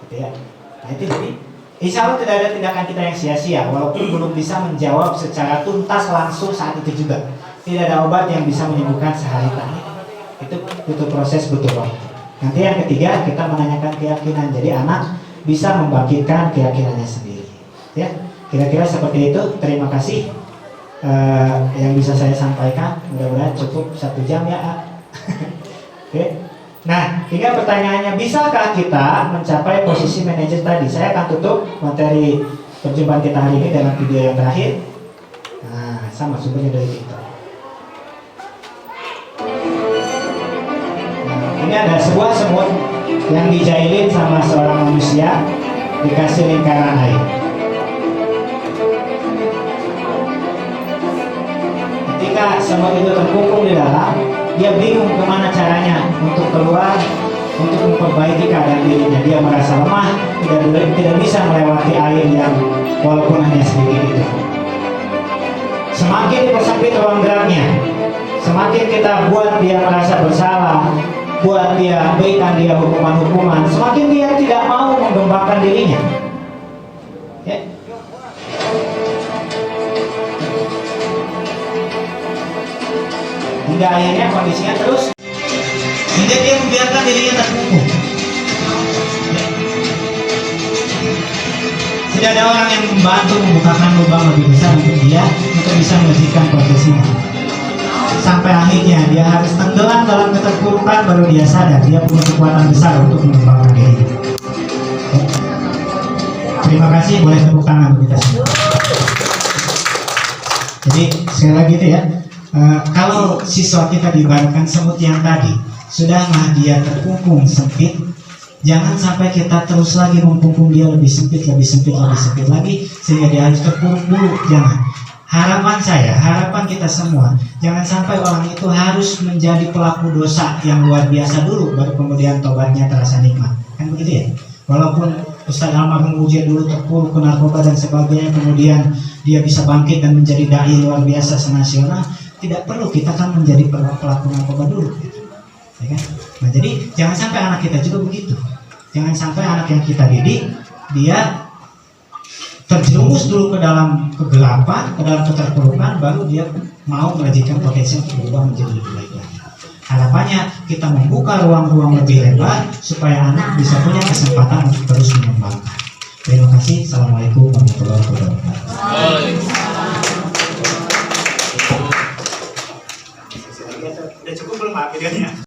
Gitu ya. Nah itu jadi insya Allah tidak ada tindakan kita yang sia-sia, walaupun belum bisa menjawab secara tuntas langsung saat itu juga. Tidak ada obat yang bisa menyembuhkan sehari tadi. Itu butuh proses, butuh waktu. Nanti yang ketiga kita menanyakan keyakinan. Jadi anak bisa membangkitkan keyakinannya sendiri. Ya, kira-kira seperti itu. Terima kasih yang bisa saya sampaikan. Mudah-mudahan cukup 1 jam ya. Oke. Nah, tinggal pertanyaannya, bisakah kita mencapai posisi manajer tadi? Saya akan tutup materi perjumpaan kita hari ini dengan video yang terakhir. Nah, sama sumbernya dari TikTok. Nah, ini ada sebuah semut yang dijailin sama seorang manusia, dikasih lingkaran air. Ketika semut itu terkungkung di dalam, dia bingung kemana caranya untuk keluar, untuk memperbaiki keadaan dirinya. Dia merasa lemah, tidak bisa melewati air yang walaupun hanya sedikit itu. Semakin dipersempit ruang geraknya, semakin kita buat dia merasa bersalah, buat dia berikan dia hukuman-hukuman, semakin dia tidak mau mengembangkan dirinya. Ya. Hingga akhirnya kondisinya terus hingga dia membiarkan dirinya terkungkung. Tidak ada orang yang membantu membukakan lubang lebih besar untuk dia untuk bisa menyelesaikan proses ini. Sampai akhirnya dia harus tenggelam dalam keterpurukan, baru dia sadar dia punya kekuatan besar untuk mengembangkan diri. Terima kasih, boleh tepuk tangan untuk kita semua. Jadi sekali lagi itu ya. Kalau siswa kita diibaratkan semut yang tadi, Sudah mah dia terkungkung sempit, jangan sampai kita terus lagi mengkungkung dia lebih sempit lagi sehingga dia harus terpuruk dulu. Jangan. Harapan saya, harapan kita semua, jangan sampai orang itu harus menjadi pelaku dosa yang luar biasa dulu, baru kemudian tobatnya terasa nikmat. Kan begitu ya? Walaupun Ustaz almarhum Ujian dulu terpuruk ke narkoba dan sebagainya, kemudian dia bisa bangkit dan menjadi dai luar biasa senasional, tidak perlu kita kan menjadi pelaku narkoba dulu. Ya kan? Nah, jadi jangan sampai anak kita juga begitu. Jangan sampai anak yang kita didik dia terjerumus dulu ke dalam kegelapan, ke dalam keterpurukan, baru dia mau menyajikan potensi untuk berubah menjadi lebih baik lagi. Harapannya kita membuka ruang-ruang lebih lebar supaya anak bisa punya kesempatan untuk terus mengembangkan. Terima kasih. Assalamualaikum warahmatullahi wabarakatuh. Udah cukup belum Pak videonya?